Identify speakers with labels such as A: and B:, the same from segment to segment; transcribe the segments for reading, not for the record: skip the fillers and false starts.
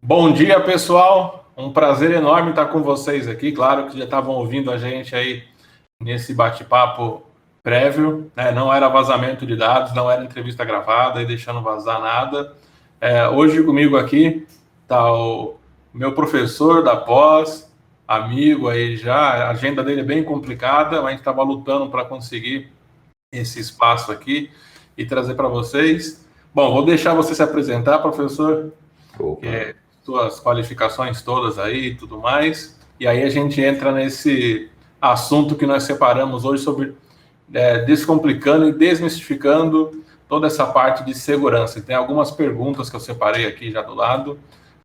A: Bom dia, pessoal. Um prazer enorme estar com vocês aqui. Claro que já estavam ouvindo a gente aí nesse bate-papo prévio, né? Não era vazamento de dados, não era entrevista gravada e deixando vazar nada. Hoje comigo aqui está o meu professor da pós, amigo aí já. A agenda dele é bem complicada, mas a gente estava lutando para conseguir esse espaço aqui e trazer para vocês. Bom, vou deixar você se apresentar, professor.
B: Opa.
A: Suas qualificações todas aí e tudo mais, e aí a gente entra nesse assunto que nós separamos hoje sobre descomplicando e desmistificando toda essa parte de segurança. E tem algumas perguntas que eu separei aqui já do lado,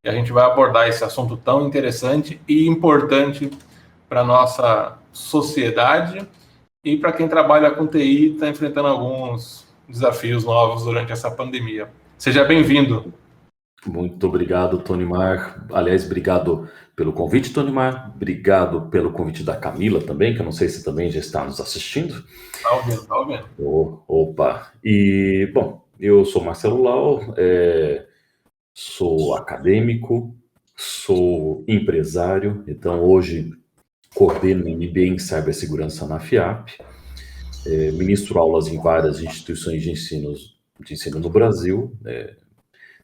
A: e a gente vai abordar esse assunto tão interessante e importante para a nossa sociedade e para quem trabalha com TI e está enfrentando alguns desafios novos durante essa pandemia. Seja bem-vindo.
B: Muito obrigado, Tonimar. Aliás, obrigado pelo convite, Tonimar. Obrigado pelo convite da Camila também, que eu não sei se também já está nos assistindo.
A: Tá ouvindo.
B: Opa. E, bom, eu sou Marcelo Lau, sou acadêmico, sou empresário, então hoje coordeno o MBA em Cibersegurança na FIAP, ministro aulas em várias instituições de ensino no Brasil,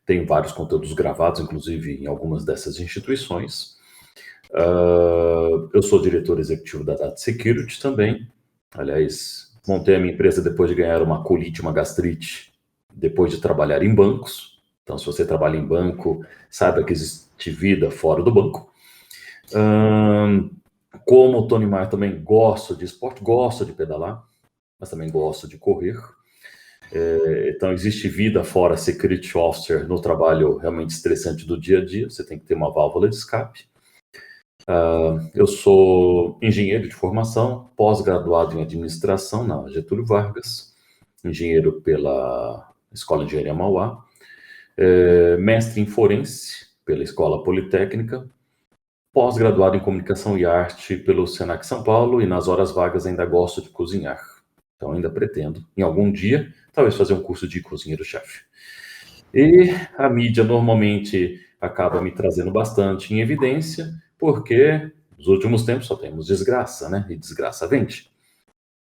B: tenho vários conteúdos gravados, inclusive em algumas dessas instituições. Eu sou diretor executivo da Data Security também. Aliás, montei a minha empresa depois de ganhar uma colite, uma gastrite, depois de trabalhar em bancos. Então, se você trabalha em banco, saiba que existe vida fora do banco. Como o Tonimar, também gosto de esporte, gosto de pedalar, mas também gosto de correr. Então, existe vida fora Security Officer no trabalho realmente estressante do dia a dia. Você tem que ter uma válvula de escape. Eu sou engenheiro de formação, pós-graduado em administração na Getúlio Vargas, engenheiro pela Escola de Engenharia Mauá, mestre em forense pela Escola Politécnica, pós-graduado em comunicação e arte pelo Senac São Paulo, e nas horas vagas ainda gosto de cozinhar. Então, ainda pretendo, em algum dia, talvez fazer um curso de cozinheiro-chefe. E a mídia normalmente acaba me trazendo bastante em evidência, porque nos últimos tempos só temos desgraça, né? E desgraça vende.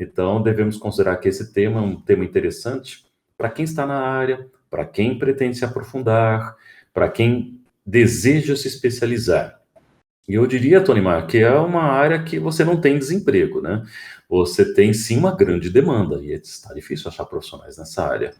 B: Então, devemos considerar que esse tema é um tema interessante para quem está na área, para quem pretende se aprofundar, para quem deseja se especializar. E eu diria, Tonimar, que é uma área que você não tem desemprego, né? Você tem, sim, uma grande demanda, e está difícil achar profissionais nessa área.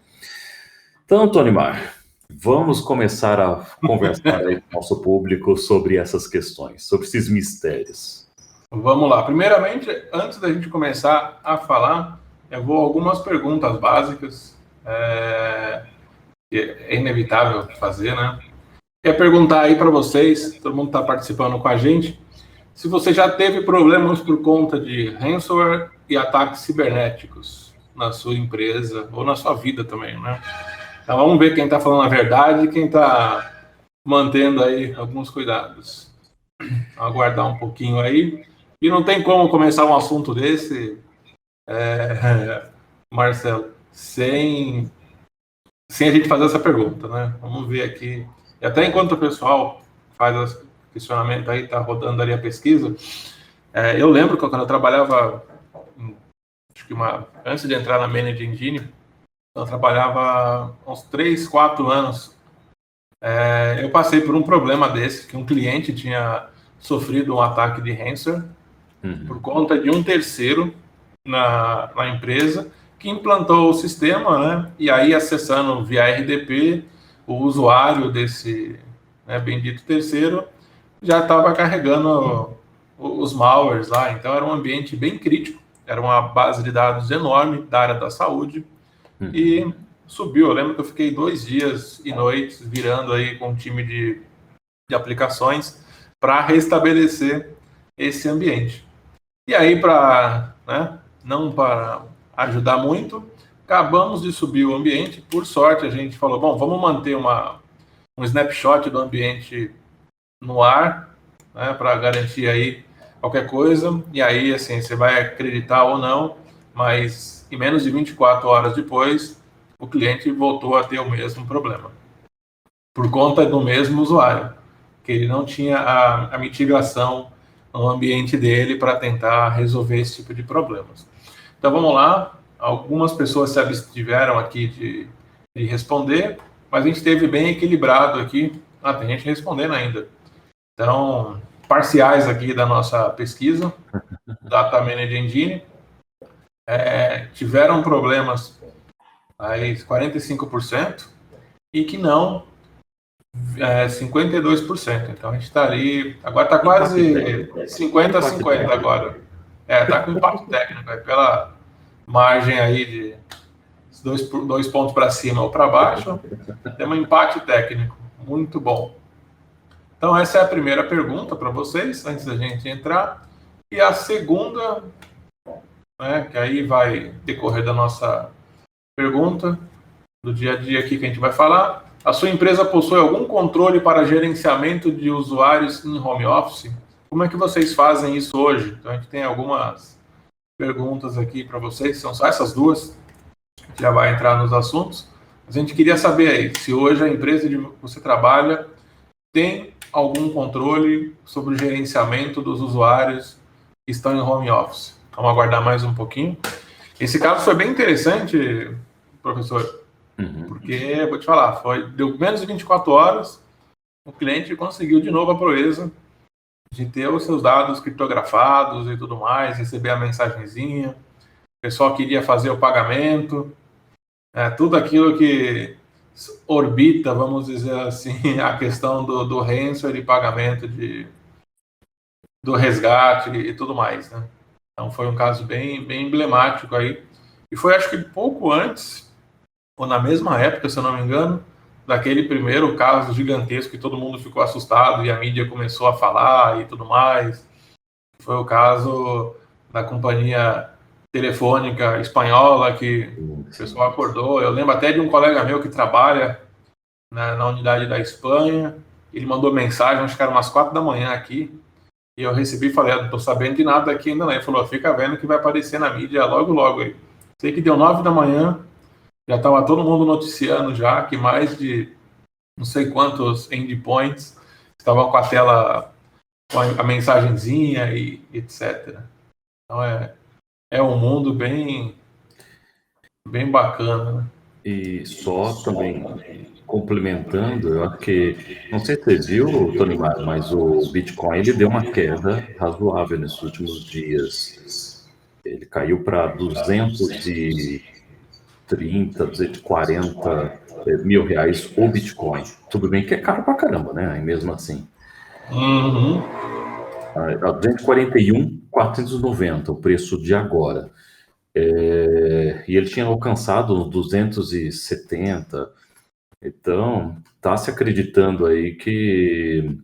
B: Então, Tonimar, vamos começar a conversar aí com o nosso público sobre essas questões, sobre esses mistérios.
A: Vamos lá. Primeiramente, antes da gente começar a falar, eu vou algumas perguntas básicas, que é inevitável fazer, né? Quer perguntar aí para vocês, todo mundo está participando com a gente, se você já teve problemas por conta de ransomware e ataques cibernéticos na sua empresa ou na sua vida também, né? Então vamos ver quem está falando a verdade e quem está mantendo aí alguns cuidados. Aguardar um pouquinho aí. E não tem como começar um assunto desse, Marcelo, sem a gente fazer essa pergunta, né? Vamos ver aqui. E até enquanto o pessoal faz o questionamento aí, está rodando ali a pesquisa, eu lembro que quando eu trabalhava, acho que antes de entrar na Managed Engine, eu trabalhava uns 3, 4 anos. Eu passei por um problema desse, que um cliente tinha sofrido um ataque de ransomware por conta de um terceiro na empresa que implantou o sistema, né? E aí, acessando via RDP, o usuário desse bendito terceiro já estava carregando os malwares lá. Então, era um ambiente bem crítico, era uma base de dados enorme da área da saúde e subiu. Eu lembro que eu fiquei 2 dias e noites virando aí com um time de aplicações para restabelecer esse ambiente. E aí, não para ajudar muito, acabamos de subir o ambiente. Por sorte, a gente falou, bom, vamos manter um snapshot do ambiente no ar, né, para garantir aí qualquer coisa. E aí, assim, você vai acreditar ou não, mas em menos de 24 horas depois, o cliente voltou a ter o mesmo problema, por conta do mesmo usuário, que ele não tinha a mitigação no ambiente dele para tentar resolver esse tipo de problemas. Então vamos lá, algumas pessoas se abstiveram aqui de responder, mas a gente esteve bem equilibrado aqui. Tem gente respondendo ainda. Então, parciais aqui da nossa pesquisa, Data Management Engine, tiveram problemas aí 45%, e que não 52%. Então a gente está ali, agora está quase 50-50 agora. Está com impacto técnico, pela margem aí de dois pontos para cima ou para baixo, tem um empate técnico muito bom. Então essa é a primeira pergunta para vocês, antes da gente entrar. E a segunda, que aí vai decorrer da nossa pergunta, do dia a dia aqui que a gente vai falar. A sua empresa possui algum controle para gerenciamento de usuários em home office? Como é que vocês fazem isso hoje? Então a gente tem algumas perguntas aqui para vocês, são só essas duas, a gente já vai entrar nos assuntos. Mas a gente queria saber aí, se hoje a empresa que você trabalha tem algum controle sobre o gerenciamento dos usuários que estão em home office. Vamos aguardar mais um pouquinho. Esse caso foi bem interessante, professor, porque, vou te falar, deu menos de 24 horas, o cliente conseguiu de novo a proeza de ter os seus dados criptografados e tudo mais, receber a mensagenzinha, o pessoal queria fazer o pagamento, tudo aquilo que orbita, vamos dizer assim, a questão do ransomware e pagamento do resgate e tudo mais, né? Então foi um caso bem, bem emblemático aí, e foi acho que pouco antes, ou na mesma época, se eu não me engano, daquele primeiro caso gigantesco que todo mundo ficou assustado e a mídia começou a falar e tudo mais. Foi o caso da companhia telefônica espanhola, que o pessoal acordou. Eu lembro até de um colega meu que trabalha na unidade da Espanha. Ele mandou mensagem, acho que era umas 4 da manhã aqui, e eu recebi e falei, não estou sabendo de nada aqui ainda não. Ele falou, fica vendo que vai aparecer na mídia logo, logo aí. Sei que deu 9 da manhã, já estava todo mundo noticiando já que mais de não sei quantos endpoints estavam com a tela, com a mensagenzinha e etc. Então é um mundo bem, bem bacana, né?
B: E só também complementando, eu acho que, não sei se você viu, Tony, mas o Bitcoin ele deu uma queda razoável nesses últimos dias. Ele caiu para 230, 240 mil reais o Bitcoin. Tudo bem que é caro pra caramba, né? Aí mesmo assim.
A: Uhum.
B: 241,490 o preço de agora. E ele tinha alcançado uns 270. Então, está se acreditando aí que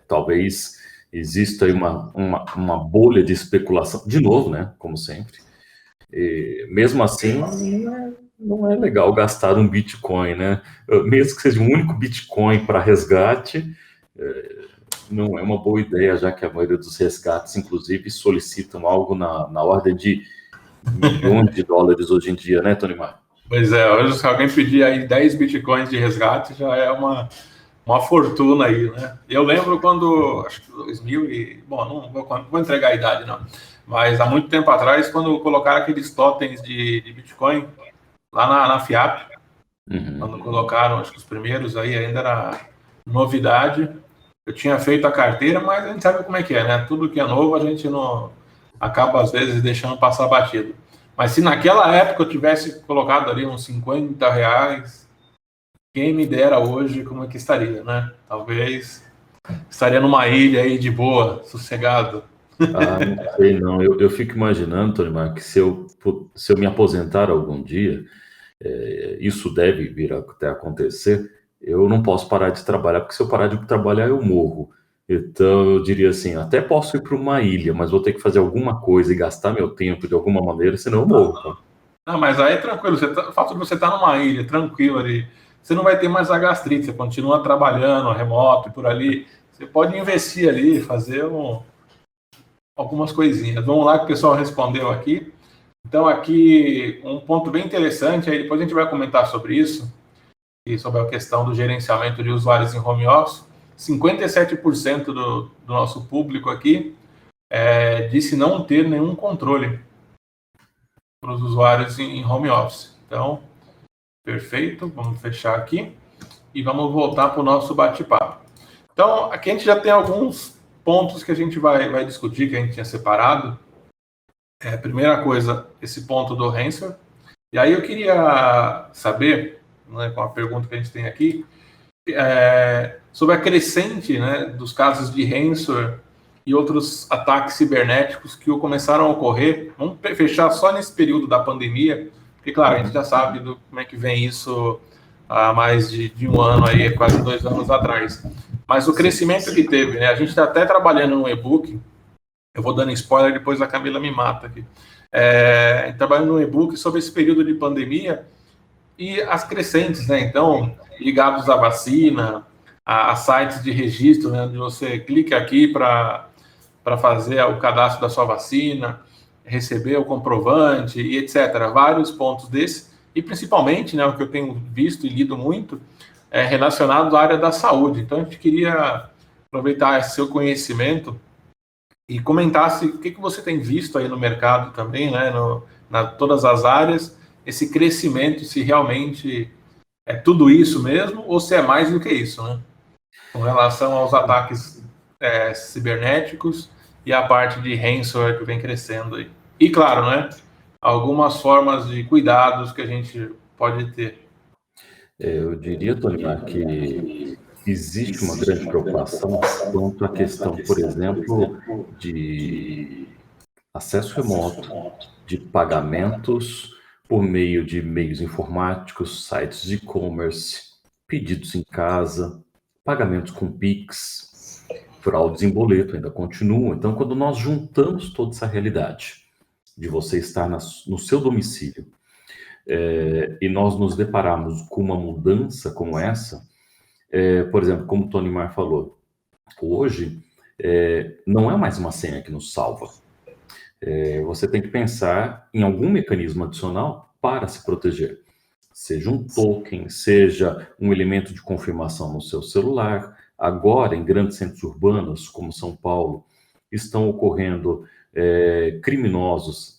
B: talvez exista aí uma bolha de especulação, de novo, né? Como sempre. E, mesmo assim, não é legal gastar um Bitcoin, né? Mesmo que seja um único Bitcoin para resgate, não é uma boa ideia, já que a maioria dos resgates, inclusive, solicitam algo na ordem de milhões de dólares hoje em dia, né, Tony Mar?
A: Pois é, hoje se alguém pedir aí 10 bitcoins de resgate, já é uma fortuna aí, né? Eu lembro quando, acho que 2000 e... Bom, não vou entregar a idade, não. Mas há muito tempo atrás, quando colocaram aqueles totens de Bitcoin lá na FIAP, quando colocaram, acho que os primeiros aí ainda era novidade. Eu tinha feito a carteira, mas a gente sabe como é que é, né? Tudo que é novo a gente não acaba, às vezes, deixando passar batido. Mas se naquela época eu tivesse colocado ali uns 50 reais, quem me dera hoje como é que estaria, né? Talvez estaria numa ilha aí de boa, sossegado.
B: Não sei não. Eu fico imaginando, Tony Mar, que se eu me aposentar algum dia, isso deve vir até acontecer, eu não posso parar de trabalhar, porque se eu parar de trabalhar, eu morro. Então, eu diria assim, até posso ir para uma ilha, mas vou ter que fazer alguma coisa e gastar meu tempo de alguma maneira, senão eu morro. Tá?
A: Não, mas aí é tranquilo, o fato de você estar numa ilha, tranquilo ali, você não vai ter mais a gastrite, você continua trabalhando remoto e por ali, você pode investir ali, fazer algumas coisinhas. Vamos lá que o pessoal respondeu aqui. Então, aqui, um ponto bem interessante, aí depois a gente vai comentar sobre isso, e sobre a questão do gerenciamento de usuários em home office. 57% do nosso público aqui disse não ter nenhum controle para os usuários em home office. Então, perfeito, vamos fechar aqui e vamos voltar para o nosso bate-papo. Então, aqui a gente já tem alguns pontos que a gente vai discutir, que a gente tinha separado. Primeira coisa, esse ponto do Hansel. E aí eu queria saber, né, com a pergunta que a gente tem aqui, sobre a crescente, né, dos casos de ransomware e outros ataques cibernéticos que começaram a ocorrer. Vamos fechar só nesse período da pandemia, porque, claro, a gente já sabe como é que vem isso há mais de um ano, aí, quase 2 anos atrás. Mas o crescimento que teve, né, a gente está até trabalhando num e-book, eu vou dando spoiler, depois a Camila me mata aqui, trabalhando num e-book sobre esse período de pandemia e as crescentes, né? Então, ligados à vacina, a sites de registro, né? Onde você clica aqui para fazer o cadastro da sua vacina, receber o comprovante e etc. Vários pontos desses. E principalmente, né, o que eu tenho visto e lido muito, é relacionado à área da saúde. Então, a gente queria aproveitar esse seu conhecimento e comentasse o que você tem visto aí no mercado também, né, todas as áreas, esse crescimento, se realmente é tudo isso mesmo, ou se é mais do que isso, né? Com relação aos ataques cibernéticos e a parte de ransomware que vem crescendo aí. E, claro, né, algumas formas de cuidados que a gente pode ter.
B: Eu diria, Tony, que existe uma grande preocupação quanto à questão, por exemplo, de acesso remoto, de pagamentos por meio de meios informáticos, sites de e-commerce, pedidos em casa, pagamentos com Pix, fraudes em boleto ainda continuam. Então, quando nós juntamos toda essa realidade de você estar no seu domicílio e nós nos depararmos com uma mudança como essa, por exemplo, como o Tony Mar falou, hoje não é mais uma senha que nos salva. Você tem que pensar em algum mecanismo adicional para se proteger. Seja um token, seja um elemento de confirmação no seu celular. Agora, em grandes centros urbanos, como São Paulo, estão ocorrendo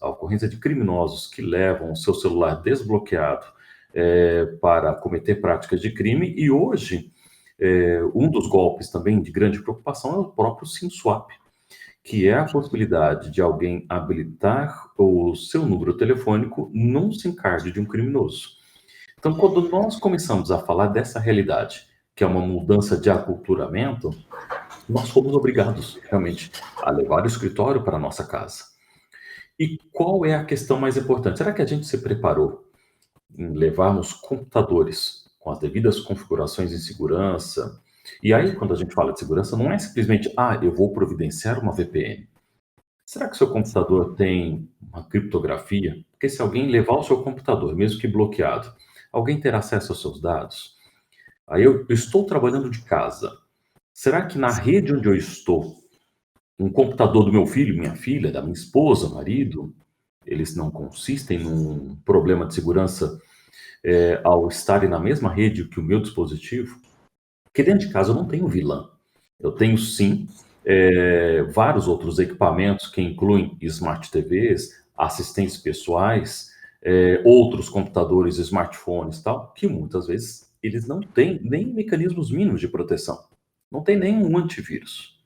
B: a ocorrência de criminosos que levam o seu celular desbloqueado para cometer práticas de crime. E hoje, um dos golpes também de grande preocupação é o próprio SIM swap, que é a possibilidade de alguém habilitar o seu número telefônico num SIM card de um criminoso. Então, quando nós começamos a falar dessa realidade, que é uma mudança de aculturamento, nós fomos obrigados, realmente, a levar o escritório para a nossa casa. E qual é a questão mais importante? Será que a gente se preparou em levarmos computadores com as devidas configurações em segurança? E aí, quando a gente fala de segurança, não é simplesmente, eu vou providenciar uma VPN. Será que o seu computador tem uma criptografia? Porque se alguém levar o seu computador, mesmo que bloqueado, alguém terá acesso aos seus dados? Aí eu estou trabalhando de casa. Será que na rede onde eu estou, um computador do meu filho, minha filha, da minha esposa, marido, eles não consistem num problema de segurança ao estarem na mesma rede que o meu dispositivo? Porque dentro de casa eu não tenho VLAN. Eu tenho, sim, vários outros equipamentos que incluem Smart TVs, assistentes pessoais, outros computadores, smartphones e tal, que muitas vezes eles não têm nem mecanismos mínimos de proteção. Não tem nenhum antivírus.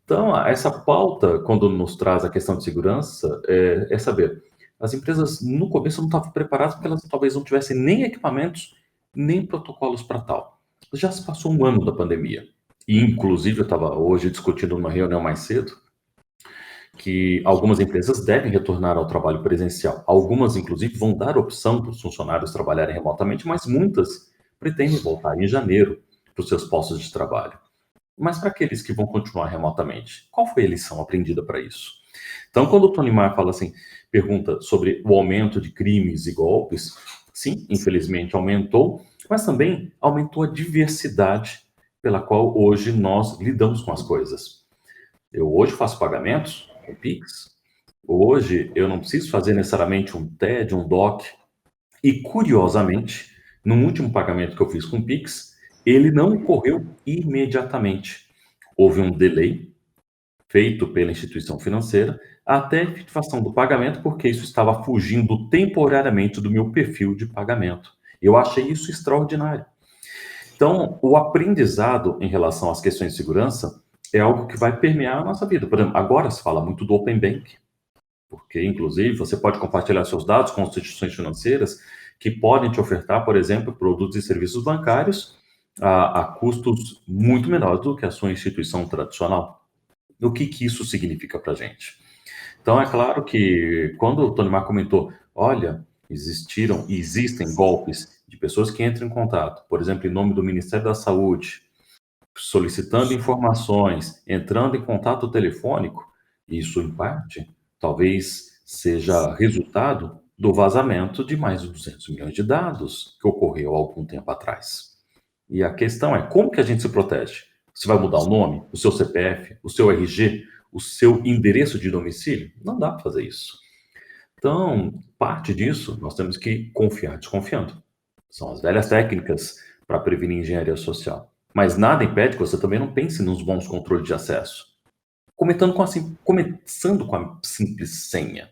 B: Então, essa pauta, quando nos traz a questão de segurança, é saber, as empresas no começo não estavam preparadas porque elas talvez não tivessem nem equipamentos, nem protocolos para tal. Já se passou um ano da pandemia. E, inclusive, eu estava hoje discutindo numa reunião mais cedo que algumas empresas devem retornar ao trabalho presencial. Algumas, inclusive, vão dar opção para os funcionários trabalharem remotamente, mas muitas pretendem voltar em janeiro para os seus postos de trabalho. Mas para aqueles que vão continuar remotamente, qual foi a lição aprendida para isso? Então, quando o Tony Mar fala assim, pergunta sobre o aumento de crimes e golpes, sim, infelizmente aumentou, mas também aumentou a diversidade pela qual hoje nós lidamos com as coisas. Eu hoje faço pagamentos com Pix, Hoje, eu não preciso fazer necessariamente um TED, um DOC. E, curiosamente, no último pagamento que eu fiz com o Pix, ele não ocorreu imediatamente. Houve um delay feito pela instituição financeira até a efetivação do pagamento, porque isso estava fugindo temporariamente do meu perfil de pagamento. Eu achei isso extraordinário. Então, o aprendizado em relação às questões de segurança é algo que vai permear a nossa vida. Por exemplo, agora se fala muito do Open Bank, porque, inclusive, você pode compartilhar seus dados com instituições financeiras que podem te ofertar, por exemplo, produtos e serviços bancários a custos muito menores do que a sua instituição tradicional. O que isso significa para a gente? Então, é claro que quando o Tony Marco comentou, olha, existiram e existem golpes de pessoas que entram em contato, por exemplo, em nome do Ministério da Saúde, solicitando informações, entrando em contato telefônico, isso, em parte, talvez seja resultado do vazamento de mais de 200 milhões de dados que ocorreu há algum tempo atrás. E a questão é, como que a gente se protege? Você vai mudar o nome, o seu CPF, o seu RG, o seu endereço de domicílio? Não dá para fazer isso. Então, parte disso, nós temos que confiar desconfiando. São as velhas técnicas para prevenir engenharia social. Mas nada impede que você também não pense nos bons controles de acesso. Começando com a simples senha.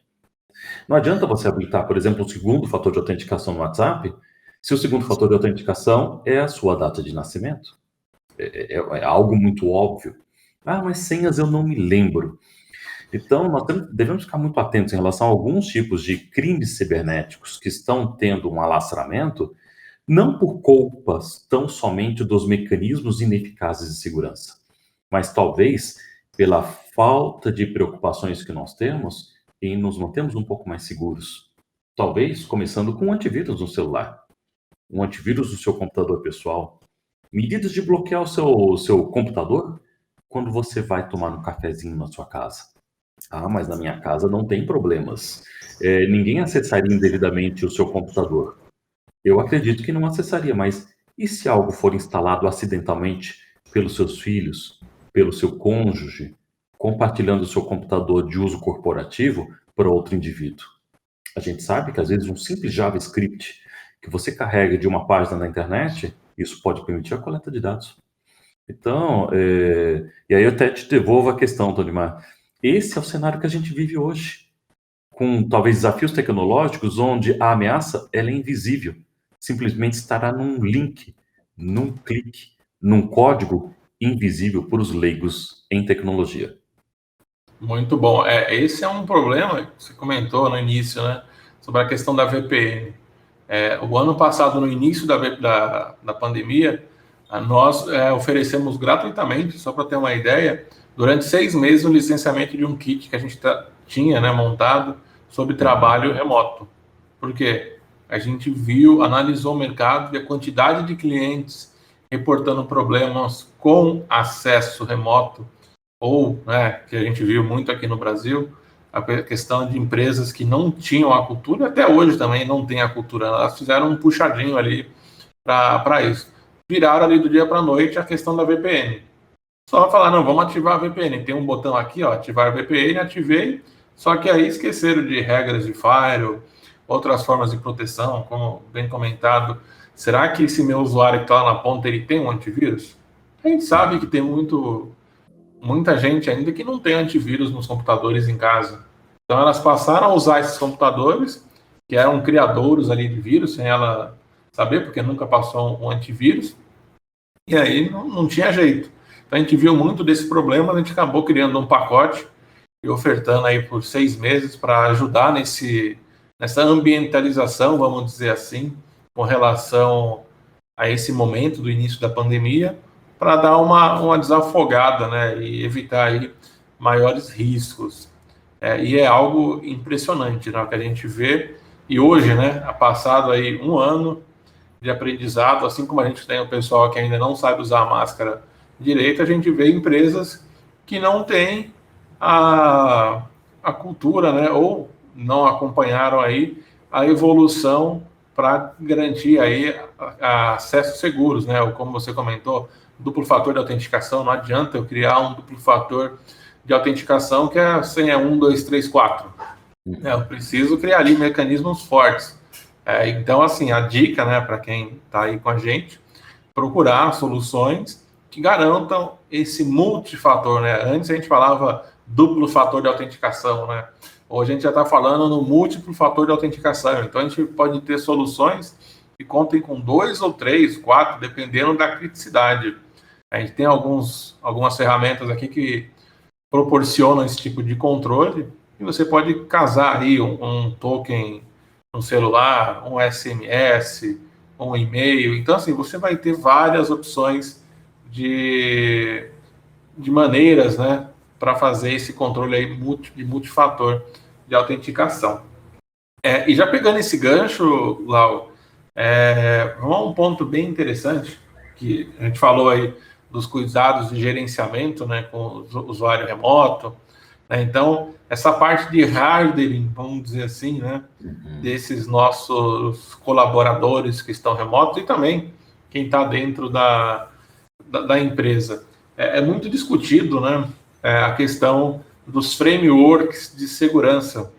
B: Não adianta você habilitar, por exemplo, o segundo fator de autenticação no WhatsApp, se o segundo fator de autenticação é a sua data de nascimento. É algo muito óbvio. Ah, mas senhas eu não me lembro. Então, nós devemos ficar muito atentos em relação a alguns tipos de crimes cibernéticos que estão tendo um alastramento, não por culpas tão somente dos mecanismos ineficazes de segurança, mas talvez pela falta de preocupações que nós temos em nos mantermos um pouco mais seguros. Talvez começando com um antivírus no celular, um antivírus no seu computador pessoal, medidas de bloquear o seu computador quando você vai tomar um cafezinho na sua casa. Ah, mas na minha casa não tem problemas. Ninguém acessaria indevidamente o seu computador. Eu acredito que não acessaria, mas e se algo for instalado acidentalmente pelos seus filhos, pelo seu cônjuge, compartilhando o seu computador de uso corporativo para outro indivíduo? A gente sabe que às vezes um simples JavaScript que você carrega de uma página na internet, isso pode permitir a coleta de dados. Então, e aí eu até te devolvo a questão, Tonimar. Esse é o cenário que a gente vive hoje, com talvez desafios tecnológicos onde a ameaça ela é invisível, simplesmente estará num link, num clique, num código invisível para os leigos em tecnologia.
A: Muito bom. Esse é um problema que você comentou no início, né? Sobre a questão da VPN. O ano passado, no início da pandemia, nós oferecemos gratuitamente, só para ter uma ideia, durante 6 meses o licenciamento de um kit que a gente tinha, né, montado sobre trabalho remoto. Por quê? A gente analisou o mercado e a quantidade de clientes reportando problemas com acesso remoto, ou, né, que a gente viu muito aqui no Brasil, a questão de empresas que não tinham a cultura, até hoje também não tem a cultura, elas fizeram um puxadinho ali para isso. Viraram ali do dia para a noite a questão da VPN. Só falar, não, vamos ativar a VPN. Tem um botão aqui, ó, ativar a VPN, ativei, só que aí esqueceram de regras de firewall, outras formas de proteção, como bem comentado. Será que esse meu usuário que está lá na ponta, ele tem um antivírus? A gente sabe que tem muita gente ainda que não tem antivírus nos computadores em casa. Então elas passaram a usar esses computadores, que eram criadouros ali de vírus, sem ela saber, porque nunca passou um antivírus, e aí não tinha jeito. Então a gente viu muito desse problema, a gente acabou criando um pacote e ofertando aí por 6 meses para ajudar nessa ambientalização, vamos dizer assim, com relação a esse momento do início da pandemia, para dar uma desafogada, né, e evitar aí maiores riscos. E é algo impressionante, né, que a gente vê. E hoje, né, há passado aí 1 ano de aprendizado, assim como a gente tem o pessoal que ainda não sabe usar a máscara direito, a gente vê empresas que não têm a cultura, né, ou não acompanharam aí a evolução para garantir aí acessos seguros, né, ou como você comentou, duplo fator de autenticação. Não adianta eu criar um duplo fator de autenticação, que a senha 1, 2, 3, 4. Eu preciso criar ali mecanismos fortes. Então, assim, a dica, né, para quem está aí com a gente, procurar soluções que garantam esse multifator, né? Antes a gente falava duplo fator de autenticação, né? Hoje a gente já está falando no múltiplo fator de autenticação. Então a gente pode ter soluções que contem com 2 ou 3, 4, dependendo da criticidade. A gente tem algumas ferramentas aqui que proporcionam esse tipo de controle e você pode casar aí um token no celular, um SMS, um e-mail. Então, assim, você vai ter várias opções de maneiras, né, para fazer esse controle aí de multifator de autenticação. E já pegando esse gancho, Lau, vamos a um ponto bem interessante, que a gente falou aí dos cuidados de gerenciamento, né, com o usuário remoto, né? Então, essa parte de hardware, vamos dizer assim, né, desses nossos colaboradores que estão remotos e também quem está dentro da empresa. É muito discutido, né, a questão dos frameworks de segurança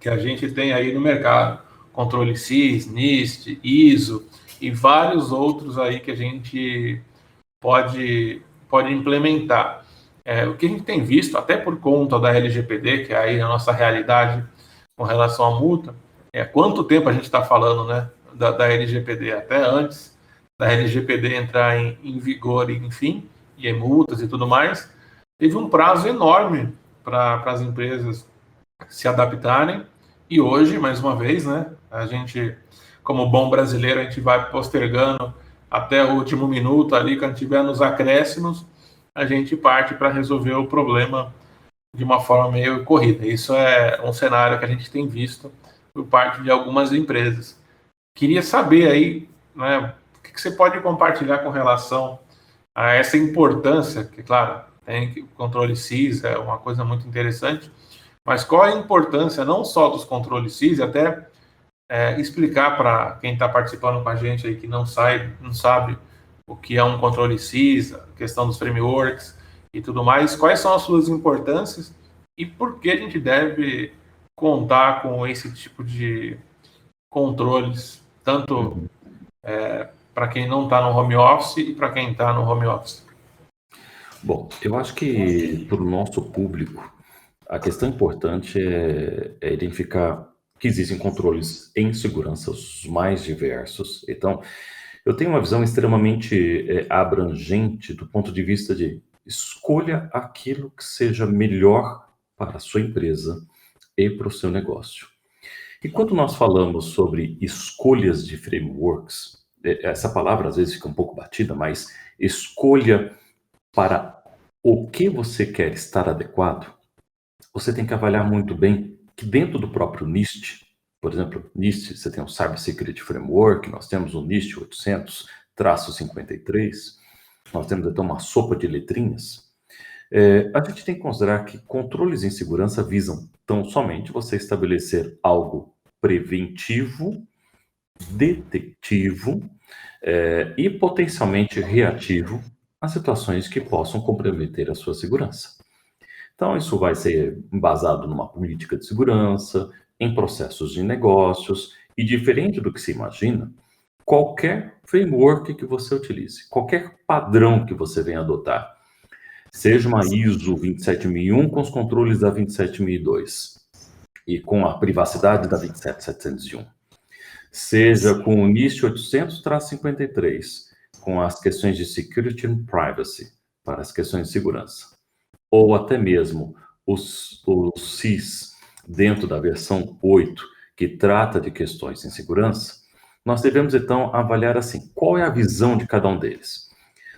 A: que a gente tem aí no mercado. Controle SIS, NIST, ISO e vários outros aí que a gente pode implementar. O que a gente tem visto, até por conta da LGPD, que é aí a nossa realidade com relação à multa, quanto tempo a gente está falando, né, da LGPD, até antes da LGPD entrar em vigor, enfim, e multas e tudo mais, teve um prazo enorme para as empresas se adaptarem, e hoje, mais uma vez, né, a gente, como bom brasileiro, a gente vai postergando até o último minuto ali, quando tiver nos acréscimos, a gente parte para resolver o problema de uma forma meio corrida. Isso é um cenário que a gente tem visto por parte de algumas empresas. Queria saber aí, né, o que você pode compartilhar com relação a essa importância, que, claro, tem que o controle SIS é uma coisa muito interessante, mas qual a importância não só dos controles SIS, até explicar para quem está participando com a gente aí que não sabe o que é um controle SIS, a questão dos frameworks e tudo mais, quais são as suas importâncias e por que a gente deve contar com esse tipo de controles, tanto para quem não está no home office e para quem está no home office.
B: Bom, eu acho que para o nosso público, a questão importante é identificar que existem controles em segurança os mais diversos. Então, eu tenho uma visão extremamente abrangente do ponto de vista de escolha aquilo que seja melhor para a sua empresa e para o seu negócio. E quando nós falamos sobre escolhas de frameworks, essa palavra às vezes fica um pouco batida, mas escolha para o que você quer estar adequado, você tem que avaliar muito bem que dentro do próprio NIST, por exemplo, NIST, você tem o Cyber Security Framework, nós temos o NIST 800-53, nós temos então uma sopa de letrinhas. A gente tem que considerar que controles em segurança visam tão somente você estabelecer algo preventivo, detectivo e potencialmente reativo a situações que possam comprometer a sua segurança. Então, isso vai ser embasado numa política de segurança, em processos de negócios, e diferente do que se imagina, qualquer framework que você utilize, qualquer padrão que você venha adotar, seja uma ISO 27001 com os controles da 27002 e com a privacidade da 27701, seja com o NIST 800-53, com as questões de security and privacy, para as questões de segurança, ou até mesmo os SIS dentro da versão 8, que trata de questões em segurança, nós devemos então avaliar assim, qual é a visão de cada um deles.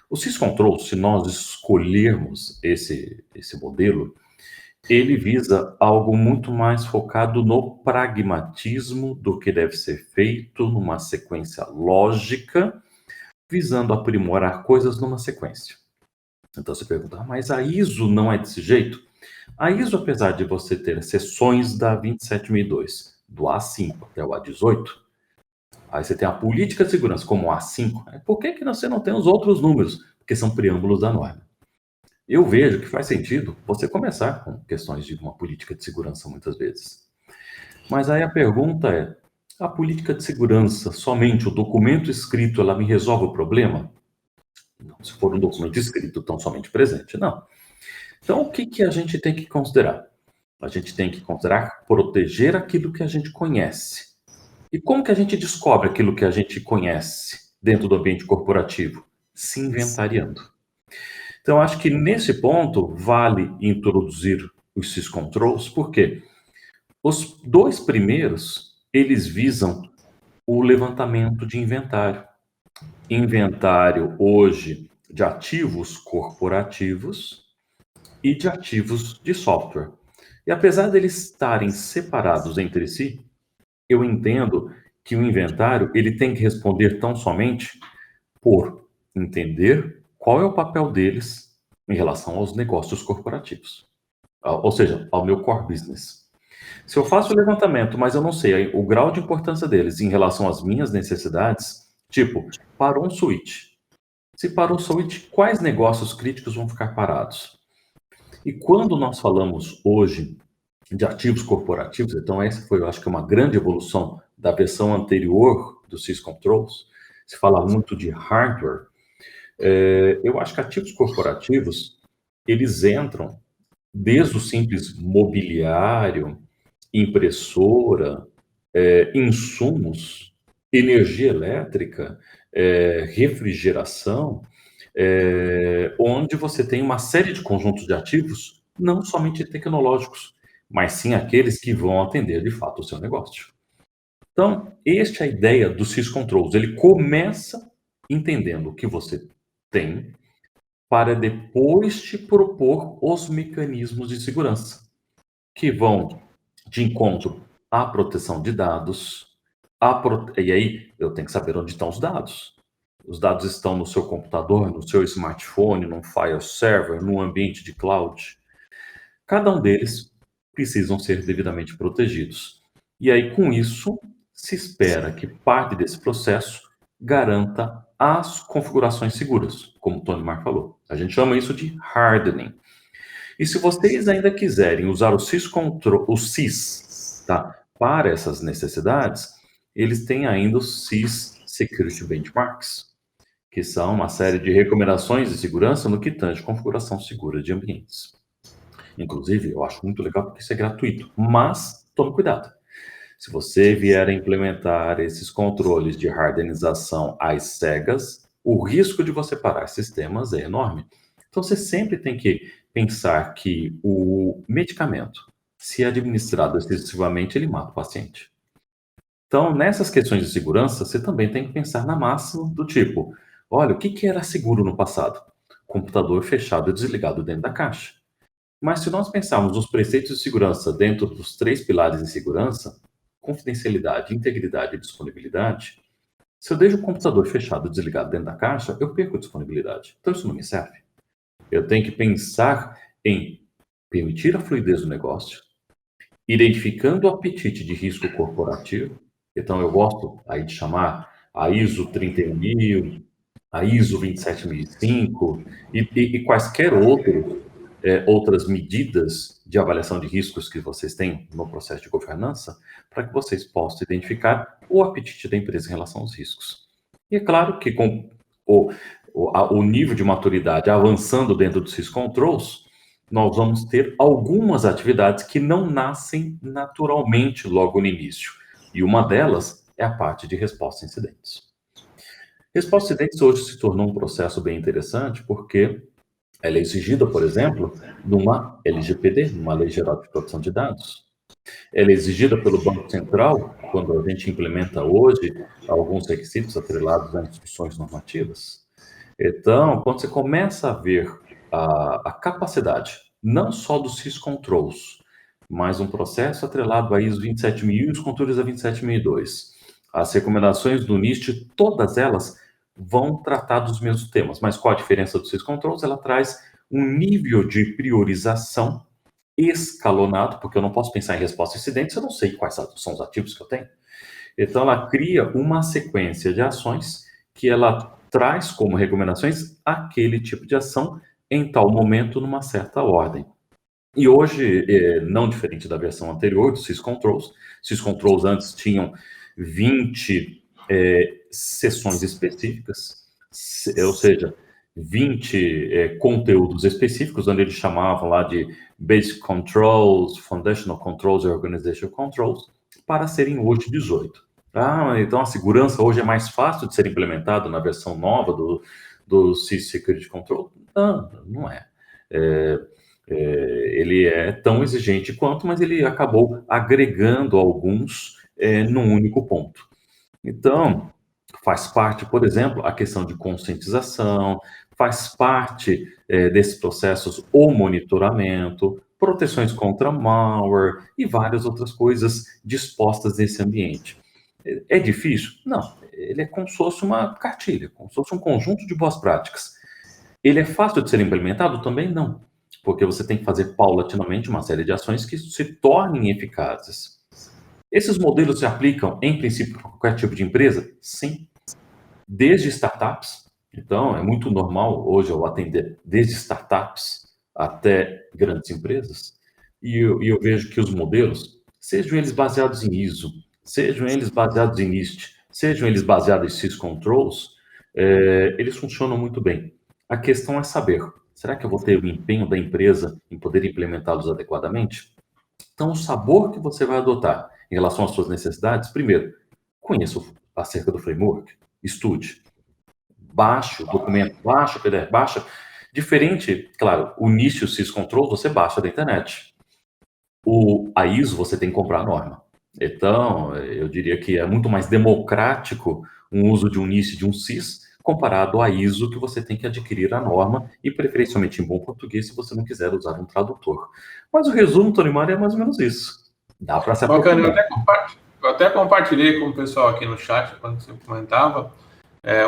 B: O SIS Control, se nós escolhermos esse modelo, ele visa algo muito mais focado no pragmatismo do que deve ser feito numa sequência lógica, visando aprimorar coisas numa sequência. Então você pergunta, mas a ISO não é desse jeito? A ISO, apesar de você ter seções da 27002, do A5 até o A18, aí você tem a política de segurança como A5. Por que você não tem os outros números? Porque são preâmbulos da norma. eu vejo que faz sentido você começar com questões de uma política de segurança muitas vezes. Mas aí a pergunta é, a política de segurança, somente o documento escrito, ela me resolve o problema? Não, se for um documento escrito, tão somente presente, não. Então, o que a gente tem que considerar? A gente tem que considerar proteger aquilo que a gente conhece. E como que a gente descobre aquilo que a gente conhece dentro do ambiente corporativo? Se inventariando. Então, acho que nesse ponto vale introduzir os syscontrols, por quê? Os dois primeiros, eles visam o levantamento de inventário. Inventário hoje de ativos corporativos e de ativos de software. E apesar deles estarem separados entre si, eu entendo que o inventário ele tem que responder tão somente por entender qual é o papel deles em relação aos negócios corporativos, ou seja, ao meu core business. Se eu faço o levantamento, mas eu não sei o grau de importância deles em relação às minhas necessidades, tipo, parou um switch. Se parou o switch, quais negócios críticos vão ficar parados? E quando nós falamos hoje de ativos corporativos, então essa foi, eu acho que uma grande evolução da versão anterior do syscontrols, se fala muito de hardware, eu acho que ativos corporativos, eles entram desde o simples mobiliário, impressora, insumos, energia elétrica, refrigeração, onde você tem uma série de conjuntos de ativos, não somente tecnológicos, mas sim aqueles que vão atender de fato o seu negócio. Então, esta é a ideia do syscontrols. Ele começa entendendo o que você tem para depois te propor os mecanismos de segurança, que vão de encontro à proteção de dados, e aí eu tenho que saber onde estão os dados. Os dados estão no seu computador, no seu smartphone, num file server, num ambiente de cloud. Cada um deles precisam ser devidamente protegidos. E aí, com isso, se espera que parte desse processo garanta as configurações seguras, como o Tony Mark falou. A gente chama isso de hardening. E se vocês ainda quiserem usar o SIS, tá, para essas necessidades, eles têm ainda os SIS Security Benchmarks, que são uma série de recomendações de segurança no que tange configuração segura de ambientes. Inclusive, eu acho muito legal porque isso é gratuito, mas tome cuidado. Se você vier a implementar esses controles de hardenização às cegas, o risco de você parar sistemas é enorme. Então, você sempre tem que pensar que o medicamento, se administrado excessivamente, ele mata o paciente. Então, nessas questões de segurança, você também tem que pensar na massa do tipo, olha, o que era seguro no passado? Computador fechado e desligado dentro da caixa. Mas se nós pensarmos nos preceitos de segurança dentro dos 3 pilares de segurança, confidencialidade, integridade e disponibilidade, se eu deixo o computador fechado e desligado dentro da caixa, eu perco a disponibilidade. Então isso não me serve. Eu tenho que pensar em permitir a fluidez do negócio, identificando o apetite de risco corporativo. Então eu gosto aí de chamar a ISO 31000, a ISO 27005 e quaisquer outras medidas de avaliação de riscos que vocês têm no processo de governança, para que vocês possam identificar o apetite da empresa em relação aos riscos. E é claro que com o nível de maturidade avançando dentro dos syscontrols, nós vamos ter algumas atividades que não nascem naturalmente logo no início. E uma delas é a parte de resposta a incidentes. Resposta a incidentes hoje se tornou um processo bem interessante porque ela é exigida, por exemplo, numa LGPD, numa Lei Geral de Proteção de Dados. Ela é exigida pelo Banco Central quando a gente implementa hoje alguns requisitos atrelados a instruções normativas. Então, quando você começa a ver a capacidade, não só dos syscontrols, mas um processo atrelado a ISO 27000 e os controles da 27002, as recomendações do NIST, todas elas vão tratar dos mesmos temas. Mas qual a diferença dos syscontrols? Ela traz um nível de priorização escalonado, porque eu não posso pensar em resposta a incidentes, eu não sei quais são os ativos que eu tenho. Então, ela cria uma sequência de ações que ela traz como recomendações aquele tipo de ação em tal momento, numa certa ordem. E hoje, não diferente da versão anterior do SysControls antes tinham 20 sessões específicas, ou seja, 20 conteúdos específicos, onde eles chamavam lá de Basic Controls, Foundational Controls e Organizational Controls, para serem hoje 18. Então a segurança hoje é mais fácil de ser implementada na versão nova do Security Control? Não é. Ele é tão exigente quanto, mas ele acabou agregando alguns num único ponto. Então, faz parte, por exemplo, a questão de conscientização, faz parte desses processos o monitoramento, proteções contra malware e várias outras coisas dispostas nesse ambiente. É difícil? Não. Ele é como se fosse uma cartilha, como se fosse um conjunto de boas práticas. Ele é fácil de ser implementado? Também não, porque você tem que fazer paulatinamente uma série de ações que se tornem eficazes. Esses modelos se aplicam, em princípio, para qualquer tipo de empresa? Sim. Desde startups. Então, é muito normal hoje eu atender desde startups até grandes empresas. E eu vejo que os modelos, sejam eles baseados em ISO, sejam eles baseados em NIST, sejam eles baseados em SysControls, eles funcionam muito bem. A questão é saber, será que eu vou ter o empenho da empresa em poder implementá-los adequadamente? Então, o sabor que você vai adotar em relação às suas necessidades, primeiro, conheça acerca do framework, estude, baixe o documento, baixe o PDF, baixa. Diferente, claro, o NIST e o SysControl você baixa da internet. A ISO você tem que comprar a norma. Então, eu diria que é muito mais democrático o uso de um NIST e de um SYS comparado à ISO, que você tem que adquirir a norma, e preferencialmente em bom português, se você não quiser usar um tradutor. Mas o resumo, Tony Mário, é mais ou menos isso. Dá para se aprofundar.
A: Eu até compartilhei com o pessoal aqui no chat, quando você comentava,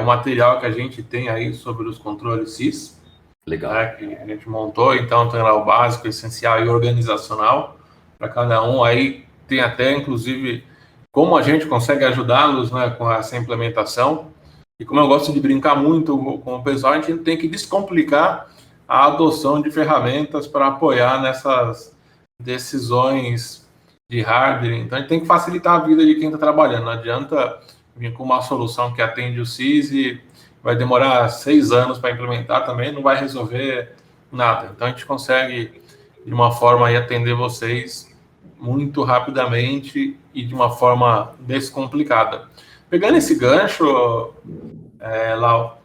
A: o material que a gente tem aí sobre os controles SIS.
B: Legal.
A: Que a gente montou, então tem lá o básico, essencial e organizacional para cada um. Aí tem até, inclusive, como a gente consegue ajudá-los, né, com essa implementação. E como eu gosto de brincar muito com o pessoal, a gente tem que descomplicar a adoção de ferramentas para apoiar nessas decisões de hardware. Então, a gente tem que facilitar a vida de quem está trabalhando. Não adianta vir com uma solução que atende o SIS e vai demorar 6 anos para implementar também, não vai resolver nada. Então, a gente consegue, de uma forma, aí, atender vocês muito rapidamente e de uma forma descomplicada. Pegando esse gancho, Lau,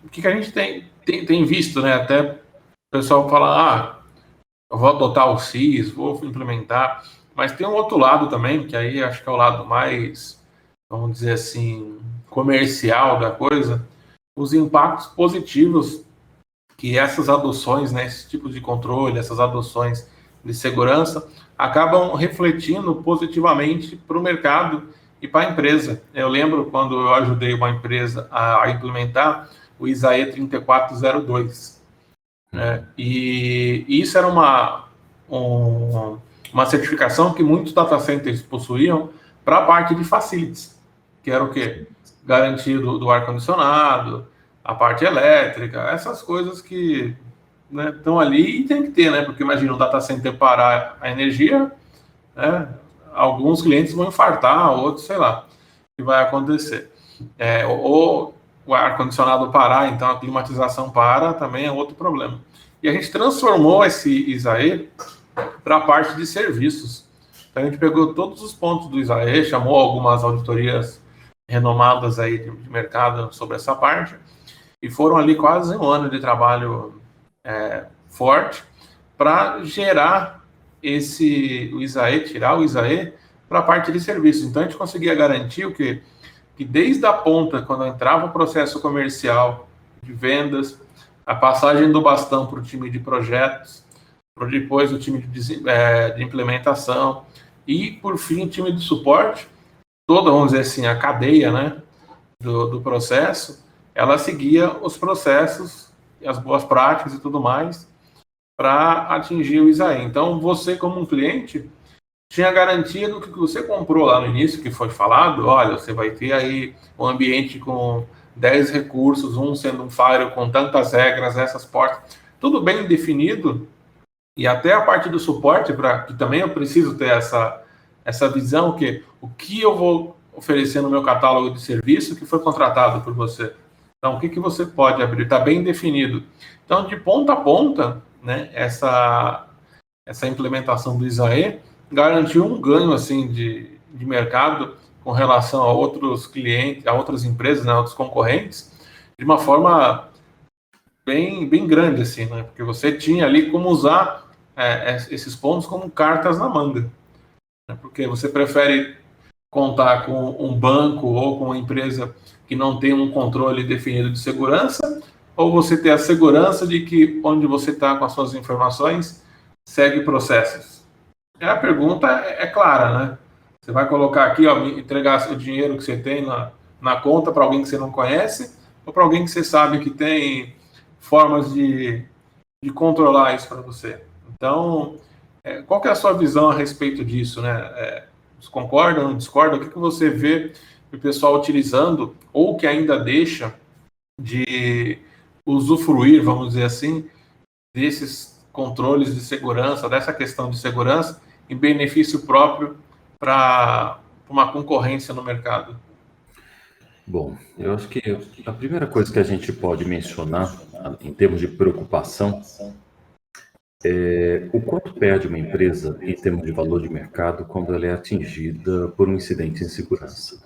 A: o que a gente tem visto, né? Até o pessoal fala, eu vou adotar o SIS, vou implementar, mas tem um outro lado também, que aí acho que é o lado mais, vamos dizer assim, comercial da coisa, os impactos positivos que essas adoções, né, esse tipo de controle, essas adoções de segurança, acabam refletindo positivamente para o mercado e para a empresa. Eu lembro quando eu ajudei uma empresa a implementar o ISAE 3402. E isso era uma certificação que muitos data centers possuíam para a parte de facilities, que era o quê? Garantia do ar-condicionado, a parte elétrica, essas coisas que estão ali e tem que ter, né? Porque imagina um data center parar a energia, né? Alguns clientes vão infartar, outros, sei lá, o que vai acontecer. Ou o ar-condicionado parar, então a climatização para, também é outro problema. E a gente transformou esse ISAE para a parte de serviços. Então a gente pegou todos os pontos do ISAE, chamou algumas auditorias renomadas aí de mercado sobre essa parte, e foram ali quase 1 ano de trabalho forte para gerar o ISAE, tirar o ISAE para a parte de serviços. Então a gente conseguia garantir que desde a ponta, quando entrava o processo comercial de vendas, a passagem do bastão para o time de projetos, para depois o time de implementação e, por fim, o time de suporte, toda, vamos dizer assim, a cadeia, né, do processo, ela seguia os processos, as boas práticas e tudo mais para atingir o ISAE. Então, você, como um cliente, tinha garantia do que você comprou lá no início, que foi falado, olha, você vai ter aí um ambiente com 10 recursos, um sendo um firewall com tantas regras, essas portas, tudo bem definido, e até a parte do suporte, que também eu preciso ter essa visão, o que eu vou oferecer no meu catálogo de serviço que foi contratado por você. Então, o que você pode abrir? Está bem definido. Então, de ponta a ponta, né, essa implementação do ISAE garantiu um ganho assim, de mercado com relação a outros clientes, a outras empresas, né, outros concorrentes, de uma forma bem grande, assim, né? Porque você tinha ali como usar esses pontos como cartas na manga. Né? Porque você prefere contar com um banco ou com uma empresa que não tem um controle definido de segurança, ou você ter a segurança de que onde você está com as suas informações segue processos. E a pergunta é clara, né? Você vai colocar aqui, ó, entregar o dinheiro que você tem na conta para alguém que você não conhece, ou para alguém que você sabe que tem formas de controlar isso para você. Então, qual que é a sua visão a respeito disso, né? Você concorda, não discorda? O que você vê o pessoal utilizando ou que ainda deixa de usufruir, vamos dizer assim, desses controles de segurança, dessa questão de segurança, em benefício próprio para uma concorrência no mercado?
B: Bom, eu acho que a primeira coisa que a gente pode mencionar, em termos de preocupação, é o quanto perde uma empresa em termos de valor de mercado quando ela é atingida por um incidente em segurança.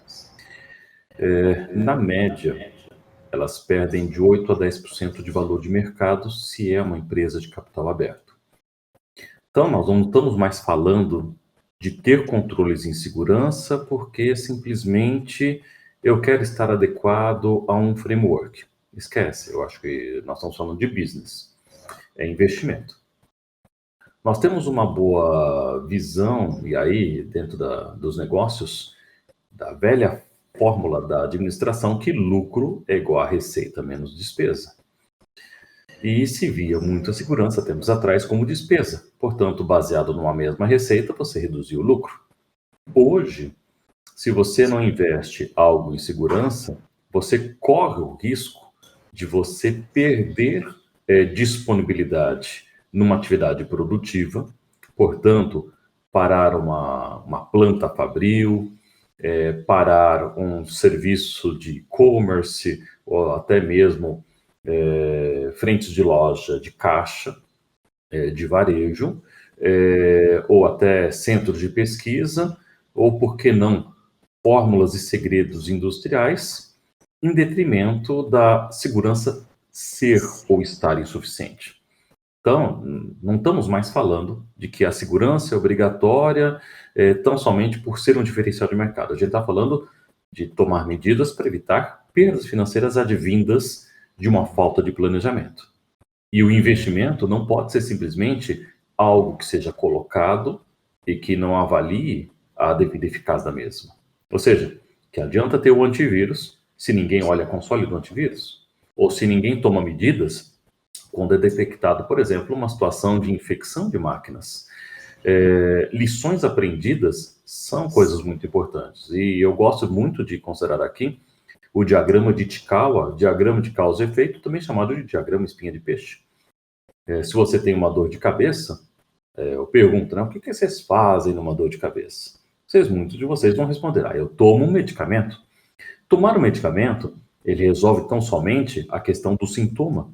B: Na média, elas perdem de 8 a 10% de valor de mercado se é uma empresa de capital aberto. Então, nós não estamos mais falando de ter controles em segurança porque simplesmente eu quero estar adequado a um framework. Esquece, eu acho que nós estamos falando de business, é investimento. Nós temos uma boa visão, e aí, dentro dos negócios, da velha fórmula da administração, que lucro é igual a receita menos despesa. E se via muita segurança tempos atrás como despesa. Portanto, baseado numa mesma receita, você reduziu o lucro. Hoje, se você não investe algo em segurança, você corre o risco de você perder disponibilidade numa atividade produtiva, portanto, parar uma planta fabril, parar um serviço de e-commerce, ou até mesmo frentes de loja de caixa, de varejo, ou até centros de pesquisa, ou, por que não, fórmulas e segredos industriais, em detrimento da segurança ser ou estar insuficiente. Então, não estamos mais falando de que a segurança é obrigatória tão somente por ser um diferencial de mercado. A gente está falando de tomar medidas para evitar perdas financeiras advindas de uma falta de planejamento. E o investimento não pode ser simplesmente algo que seja colocado e que não avalie a devida eficácia da mesma. Ou seja, que adianta ter o antivírus se ninguém olha a console do antivírus? Ou se ninguém toma medidas quando é detectado, por exemplo, uma situação de infecção de máquinas. Lições aprendidas são coisas muito importantes. E eu gosto muito de considerar aqui o diagrama de Chikawa, diagrama de causa e efeito, também chamado de diagrama espinha de peixe. Se você tem uma dor de cabeça, eu pergunto, né, o que vocês fazem numa dor de cabeça? Muitos de vocês vão responder, eu tomo um medicamento. Tomar um medicamento, ele resolve tão somente a questão do sintoma,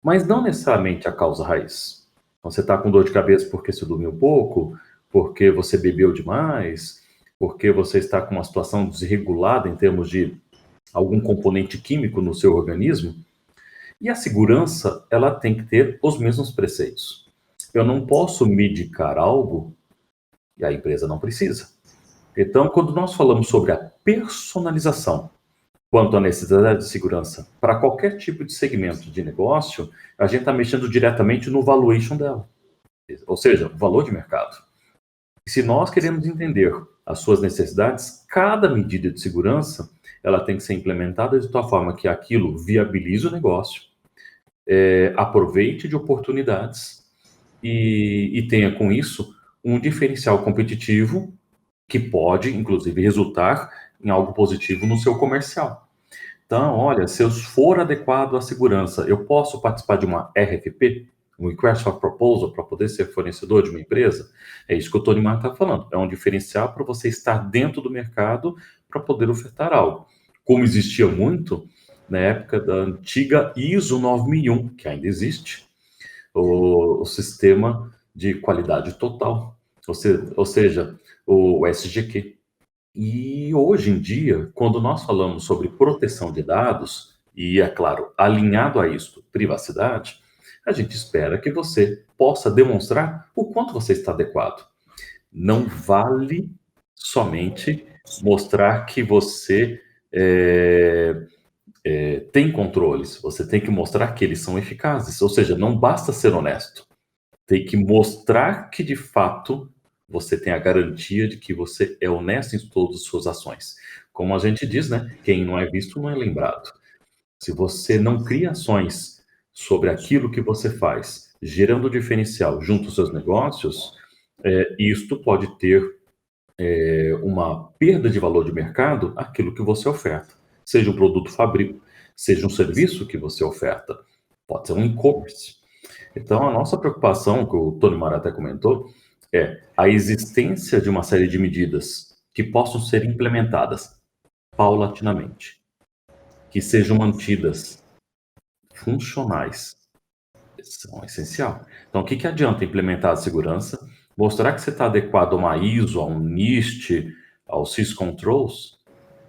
B: mas não necessariamente a causa raiz. Então, você está com dor de cabeça porque você dormiu pouco, porque você bebeu demais, porque você está com uma situação desregulada em termos de algum componente químico no seu organismo. E a segurança, ela tem que ter os mesmos preceitos. Eu não posso medicar algo e a empresa não precisa. Então, quando nós falamos sobre a personalização quanto à necessidade de segurança para qualquer tipo de segmento de negócio, a gente está mexendo diretamente no valuation dela, ou seja, o valor de mercado. E se nós queremos entender as suas necessidades, cada medida de segurança ela tem que ser implementada de tal forma que aquilo viabilize o negócio, aproveite de oportunidades e tenha com isso um diferencial competitivo que pode, inclusive, resultar em algo positivo no seu comercial. Então, olha, se eu for adequado à segurança, eu posso participar de uma RFP, um Request for Proposal, para poder ser fornecedor de uma empresa? É isso que o Tony Martin está falando. É um diferencial para você estar dentro do mercado para poder ofertar algo. Como existia muito na época da antiga ISO 9001, que ainda existe, o sistema de qualidade total, ou seja, o SGQ. E hoje em dia, quando nós falamos sobre proteção de dados, e é claro, alinhado a isso, privacidade, a gente espera que você possa demonstrar o quanto você está adequado. Não vale somente mostrar que você tem controles, você tem que mostrar que eles são eficazes, ou seja, não basta ser honesto, tem que mostrar que de fato você tem a garantia de que você é honesto em todas as suas ações. Como a gente diz, né? Quem não é visto não é lembrado. Se você não cria ações sobre aquilo que você faz, gerando diferencial junto aos seus negócios, isto pode ter uma perda de valor de mercado aquilo que você oferta. Seja um produto fabrico, seja um serviço que você oferta. Pode ser um e-commerce. Então, a nossa preocupação, que o Tony Mara até comentou, é a existência de uma série de medidas que possam ser implementadas paulatinamente, que sejam mantidas funcionais, são essencial. Então, o que adianta implementar a segurança, mostrar que você está adequado a uma ISO, a um NIST, ao SysControls,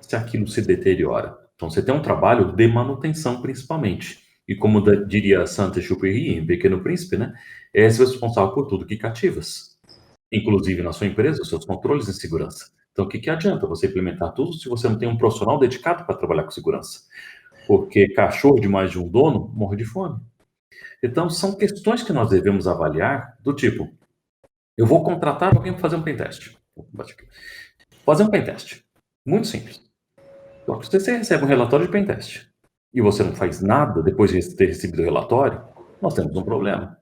B: se aquilo se deteriora? Então, você tem um trabalho de manutenção, principalmente. E como diria Saint-Exupéry, em Pequeno Príncipe, né? És responsável por tudo que cativas, inclusive na sua empresa, os seus controles de segurança. Então, o que adianta você implementar tudo se você não tem um profissional dedicado para trabalhar com segurança? Porque cachorro de mais de um dono morre de fome. Então, são questões que nós devemos avaliar do tipo, eu vou contratar alguém para fazer um pentest. Fazer um pentest. Muito simples. Então, se você recebe um relatório de pentest e você não faz nada depois de ter recebido o relatório, nós temos um problema.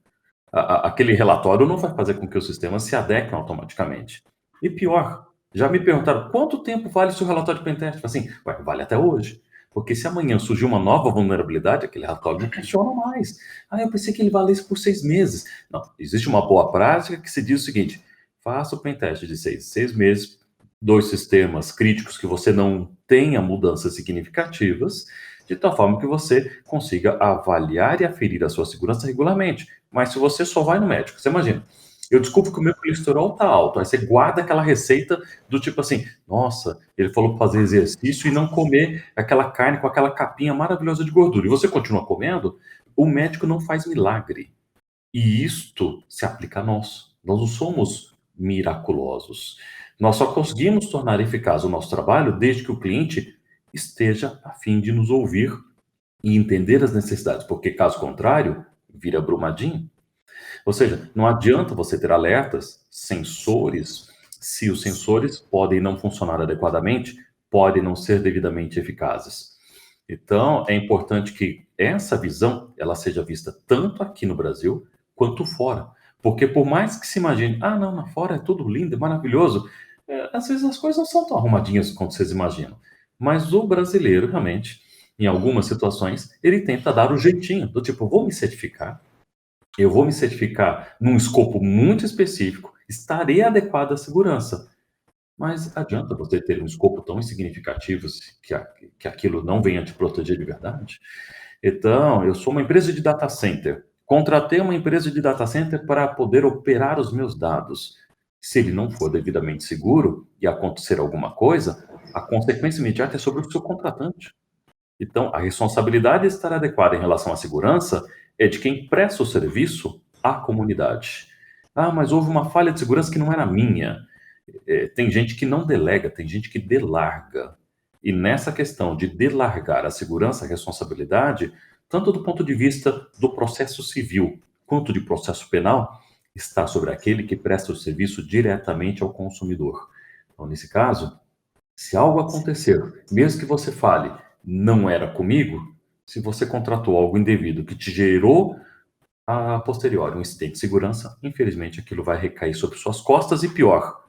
B: Aquele relatório não vai fazer com que o sistema se adeque automaticamente. E pior, já me perguntaram quanto tempo vale o seu relatório de pentest? Assim, vale até hoje. Porque se amanhã surgir uma nova vulnerabilidade, aquele relatório não funciona mais. Eu pensei que ele valesse por 6 meses. Não, existe uma boa prática que se diz o seguinte, faça o pentest de 6 meses, 2 sistemas críticos que você não tenha mudanças significativas, de tal forma que você consiga avaliar e aferir a sua segurança regularmente. Mas se você só vai no médico, você imagina, eu descubro que o meu colesterol tá alto, aí você guarda aquela receita do tipo assim, nossa, ele falou para fazer exercício e não comer aquela carne com aquela capinha maravilhosa de gordura, e você continua comendo, o médico não faz milagre. E isto se aplica a nós. Nós não somos miraculosos. Nós só conseguimos tornar eficaz o nosso trabalho desde que o cliente esteja a fim de nos ouvir e entender as necessidades, porque caso contrário, vira brumadinho. Ou seja, não adianta você ter alertas, sensores, se os sensores podem não funcionar adequadamente, podem não ser devidamente eficazes. Então, é importante que essa visão ela seja vista tanto aqui no Brasil quanto fora. Porque por mais que se imagine, não, lá fora é tudo lindo, é maravilhoso, às vezes as coisas não são tão arrumadinhas quanto vocês imaginam. Mas o brasileiro, realmente, em algumas situações, ele tenta dar o jeitinho, do tipo, vou me certificar, eu vou me certificar num escopo muito específico, estarei adequado à segurança. Mas adianta você ter um escopo tão insignificativo que aquilo não venha te proteger de verdade? Então, eu sou uma empresa de data center. Contratei uma empresa de data center para poder operar os meus dados. Se ele não for devidamente seguro e acontecer alguma coisa, a consequência imediata é sobre o seu contratante. Então, a responsabilidade de estar adequada em relação à segurança é de quem presta o serviço à comunidade. Mas houve uma falha de segurança que não era minha. Tem gente que não delega, tem gente que delarga. E nessa questão de delargar a segurança, a responsabilidade, tanto do ponto de vista do processo civil quanto de processo penal, está sobre aquele que presta o serviço diretamente ao consumidor. Então, nesse caso, se algo acontecer, mesmo que você fale, não era comigo, se você contratou algo indevido que te gerou a posteriori um incidente de segurança, infelizmente aquilo vai recair sobre suas costas e pior,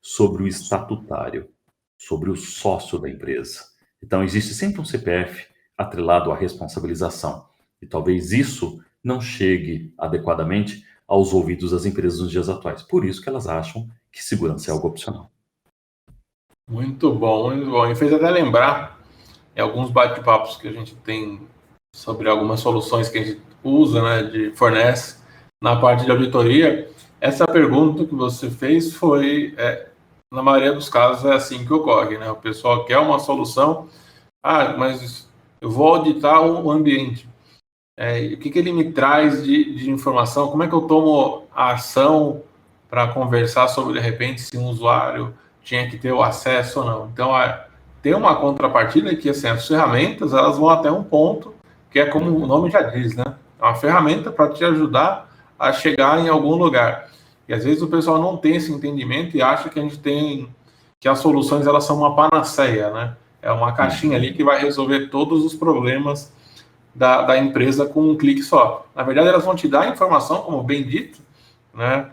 B: sobre o estatutário, sobre o sócio da empresa. Então, existe sempre um CPF atrelado à responsabilização. E talvez isso não chegue adequadamente aos ouvidos das empresas nos dias atuais. Por isso que elas acham que segurança é algo opcional.
A: Muito bom, muito bom. E fez até lembrar alguns bate-papos que a gente tem sobre algumas soluções que a gente usa, né, fornece na parte de auditoria. Essa pergunta que você fez foi, na maioria dos casos, é assim que ocorre, né? O pessoal quer uma solução, mas eu vou auditar o ambiente. O que ele me traz de informação? Como é que eu tomo a ação para conversar sobre, de repente, se um usuário tinha que ter o acesso ou não? Então, tem uma contrapartida que, assim, as ferramentas, elas vão até um ponto, que é como o nome já diz, né? É uma ferramenta para te ajudar a chegar em algum lugar. E, às vezes, o pessoal não tem esse entendimento e acha que que as soluções, elas são uma panaceia, né? É uma caixinha ali que vai resolver todos os problemas da empresa com um clique só. Na verdade, elas vão te dar a informação, como bem dito, né?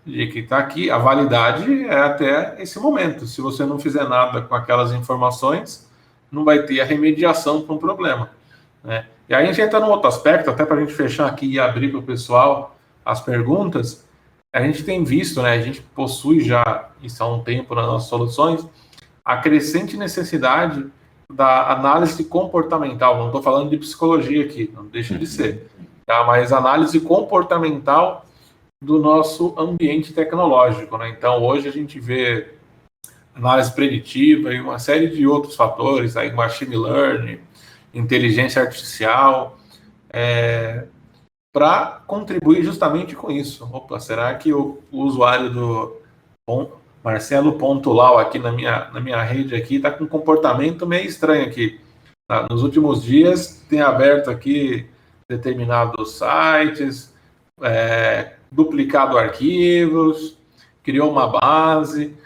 A: De que está aqui, a validade é até esse momento. Se você não fizer nada com aquelas informações, não vai ter a remediação para um problema, né? E aí a gente entra num outro aspecto, até para a gente fechar aqui e abrir para o pessoal as perguntas. A gente tem visto, né? A gente possui já isso há um tempo nas nossas soluções, a crescente necessidade da análise comportamental. Não estou falando de psicologia aqui, não deixa de ser, tá? Mas análise comportamental do nosso ambiente tecnológico, né? Então, hoje a gente vê análise preditiva e uma série de outros fatores, aí machine learning, inteligência artificial, para contribuir justamente com isso. Opa, será que o usuário do Marcelo Pontulau aqui na minha rede aqui está com um comportamento meio estranho aqui? Nos últimos dias tem aberto aqui determinados sites, duplicado arquivos, criou uma base.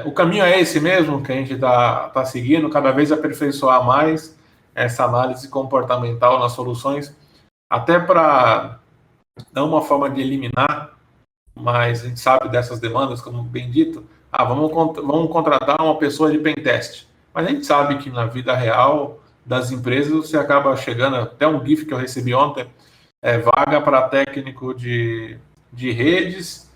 A: O caminho é esse mesmo que a gente tá seguindo, cada vez aperfeiçoar mais essa análise comportamental nas soluções, até para não uma forma de eliminar, mas a gente sabe dessas demandas, como bem dito, vamos contratar uma pessoa de pentest. Mas a gente sabe que na vida real das empresas você acaba chegando, até um GIF que eu recebi ontem, vaga para técnico de redes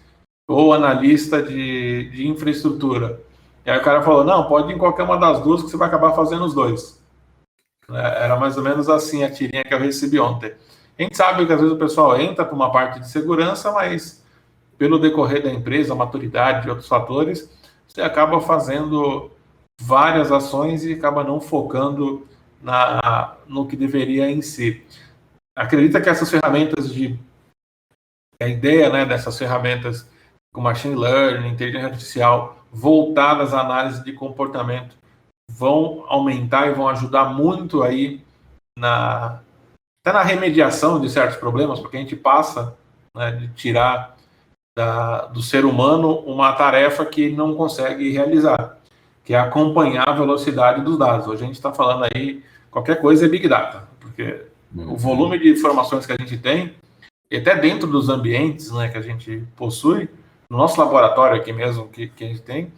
A: ou analista de infraestrutura. E aí o cara falou, não, pode ir em qualquer uma das duas que você vai acabar fazendo os dois. Era mais ou menos assim a tirinha que eu recebi ontem. A gente sabe que às vezes o pessoal entra para uma parte de segurança, mas pelo decorrer da empresa, a maturidade e outros fatores, você acaba fazendo várias ações e acaba não focando no que deveria em si. Acredita que essas ferramentas a ideia, né, dessas ferramentas com machine learning, inteligência artificial, voltadas à análise de comportamento, vão aumentar e vão ajudar muito aí até na remediação de certos problemas, porque a gente passa, né, de tirar do ser humano uma tarefa que ele não consegue realizar, que é acompanhar a velocidade dos dados. Hoje a gente está falando aí, qualquer coisa é Big Data, porque o volume de informações que a gente tem, e até dentro dos ambientes, né, que a gente possui, no nosso laboratório aqui mesmo, que a gente tem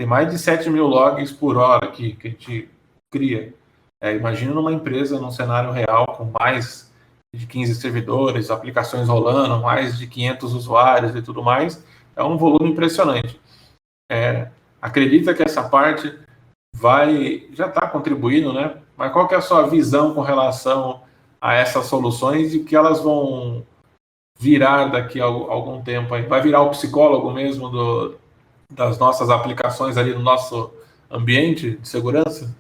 A: mais de 7 mil logs por hora que a gente cria. Imagina numa empresa, num cenário real, com mais de 15 servidores, aplicações rolando, mais de 500 usuários e tudo mais, é um volume impressionante. Acredita que essa parte já está contribuindo, né? Mas qual que é a sua visão com relação a essas soluções e que elas vão virar daqui a algum tempo aí? Vai virar o psicólogo mesmo das nossas aplicações ali no nosso ambiente de segurança?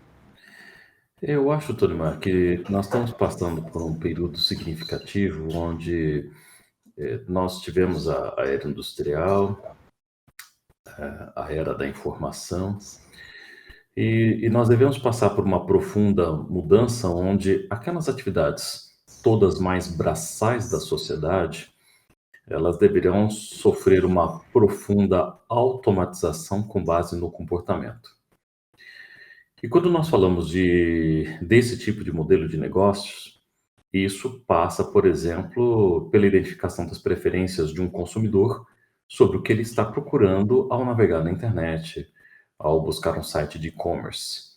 B: Eu acho, Tolimar, que nós estamos passando por um período significativo onde nós tivemos a era industrial, a era da informação, e nós devemos passar por uma profunda mudança onde aquelas atividades, todas mais braçais da sociedade, elas deverão sofrer uma profunda automatização com base no comportamento. E quando nós falamos desse tipo de modelo de negócios, isso passa, por exemplo, pela identificação das preferências de um consumidor sobre o que ele está procurando ao navegar na internet, ao buscar um site de e-commerce.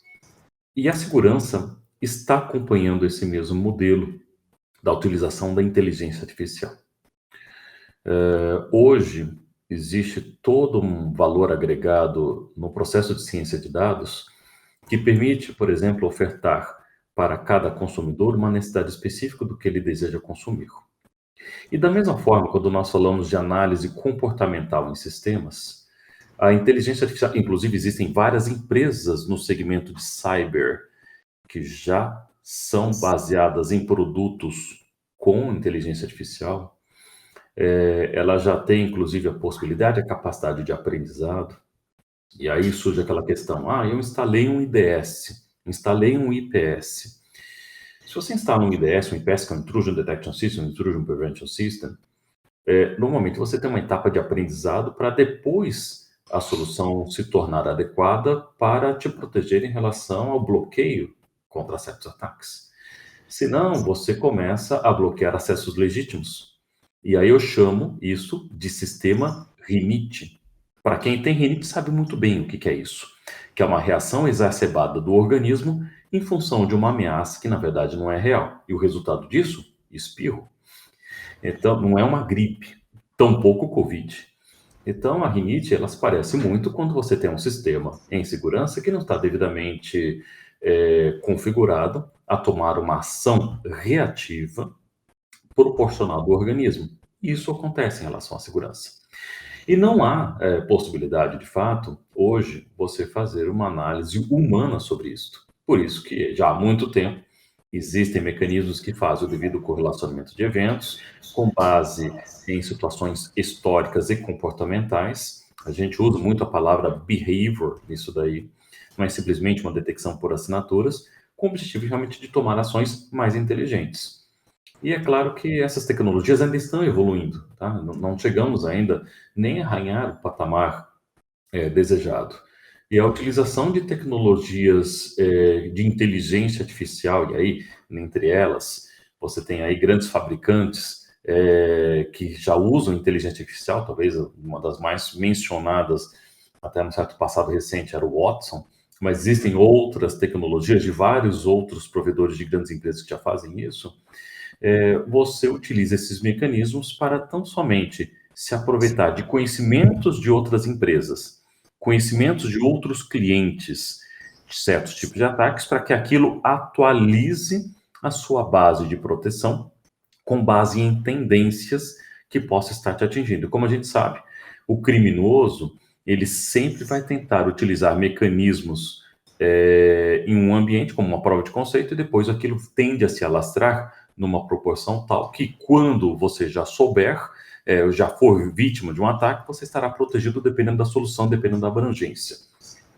B: E a segurança está acompanhando esse mesmo modelo da utilização da inteligência artificial. Hoje, existe todo um valor agregado no processo de ciência de dados que permite, por exemplo, ofertar para cada consumidor uma necessidade específica do que ele deseja consumir. E da mesma forma, quando nós falamos de análise comportamental em sistemas, a inteligência artificial, inclusive existem várias empresas no segmento de cyber que já são baseadas em produtos com inteligência artificial. Ela já tem, inclusive, a possibilidade, a capacidade de aprendizado. E aí surge aquela questão, eu instalei um IDS, instalei um IPS. Se você instala um IDS, um IPS, que é um Intrusion Detection System, um Intrusion Prevention System, normalmente você tem uma etapa de aprendizado para depois a solução se tornar adequada para te proteger em relação ao bloqueio contra certos ataques. Senão, você começa a bloquear acessos legítimos. E aí eu chamo isso de sistema RINIT. Para quem tem RINIT sabe muito bem o que é isso, que é uma reação exacerbada do organismo em função de uma ameaça que, na verdade, não é real. E o resultado disso? Espirro. Então, não é uma gripe, tampouco Covid. Então, a rinite, ela se parece muito quando você tem um sistema em segurança que não está devidamente configurado a tomar uma ação reativa proporcional do organismo. Isso acontece em relação à segurança. E não há possibilidade, de fato, hoje, você fazer uma análise humana sobre isso. Por isso que, já há muito tempo, existem mecanismos que fazem o devido correlacionamento de eventos, com base em situações históricas e comportamentais. A gente usa muito a palavra behavior nisso daí, não é simplesmente uma detecção por assinaturas, com o objetivo realmente de tomar ações mais inteligentes. E é claro que essas tecnologias ainda estão evoluindo, tá? Não chegamos ainda nem a arranhar o patamar desejado. E a utilização de tecnologias de inteligência artificial, e aí, entre elas, você tem aí grandes fabricantes que já usam inteligência artificial, talvez uma das mais mencionadas, até no certo passado recente, era o Watson, mas existem outras tecnologias de vários outros provedores de grandes empresas que já fazem isso. Você utiliza esses mecanismos para tão somente se aproveitar de conhecimentos de outras empresas, conhecimentos de outros clientes, certos tipos de ataques, para que aquilo atualize a sua base de proteção com base em tendências que possa estar te atingindo. Como a gente sabe, o criminoso, ele sempre vai tentar utilizar mecanismos em um ambiente como uma prova de conceito e depois aquilo tende a se alastrar numa proporção tal que quando você já souber, já for vítima de um ataque, você estará protegido dependendo da solução, dependendo da abrangência.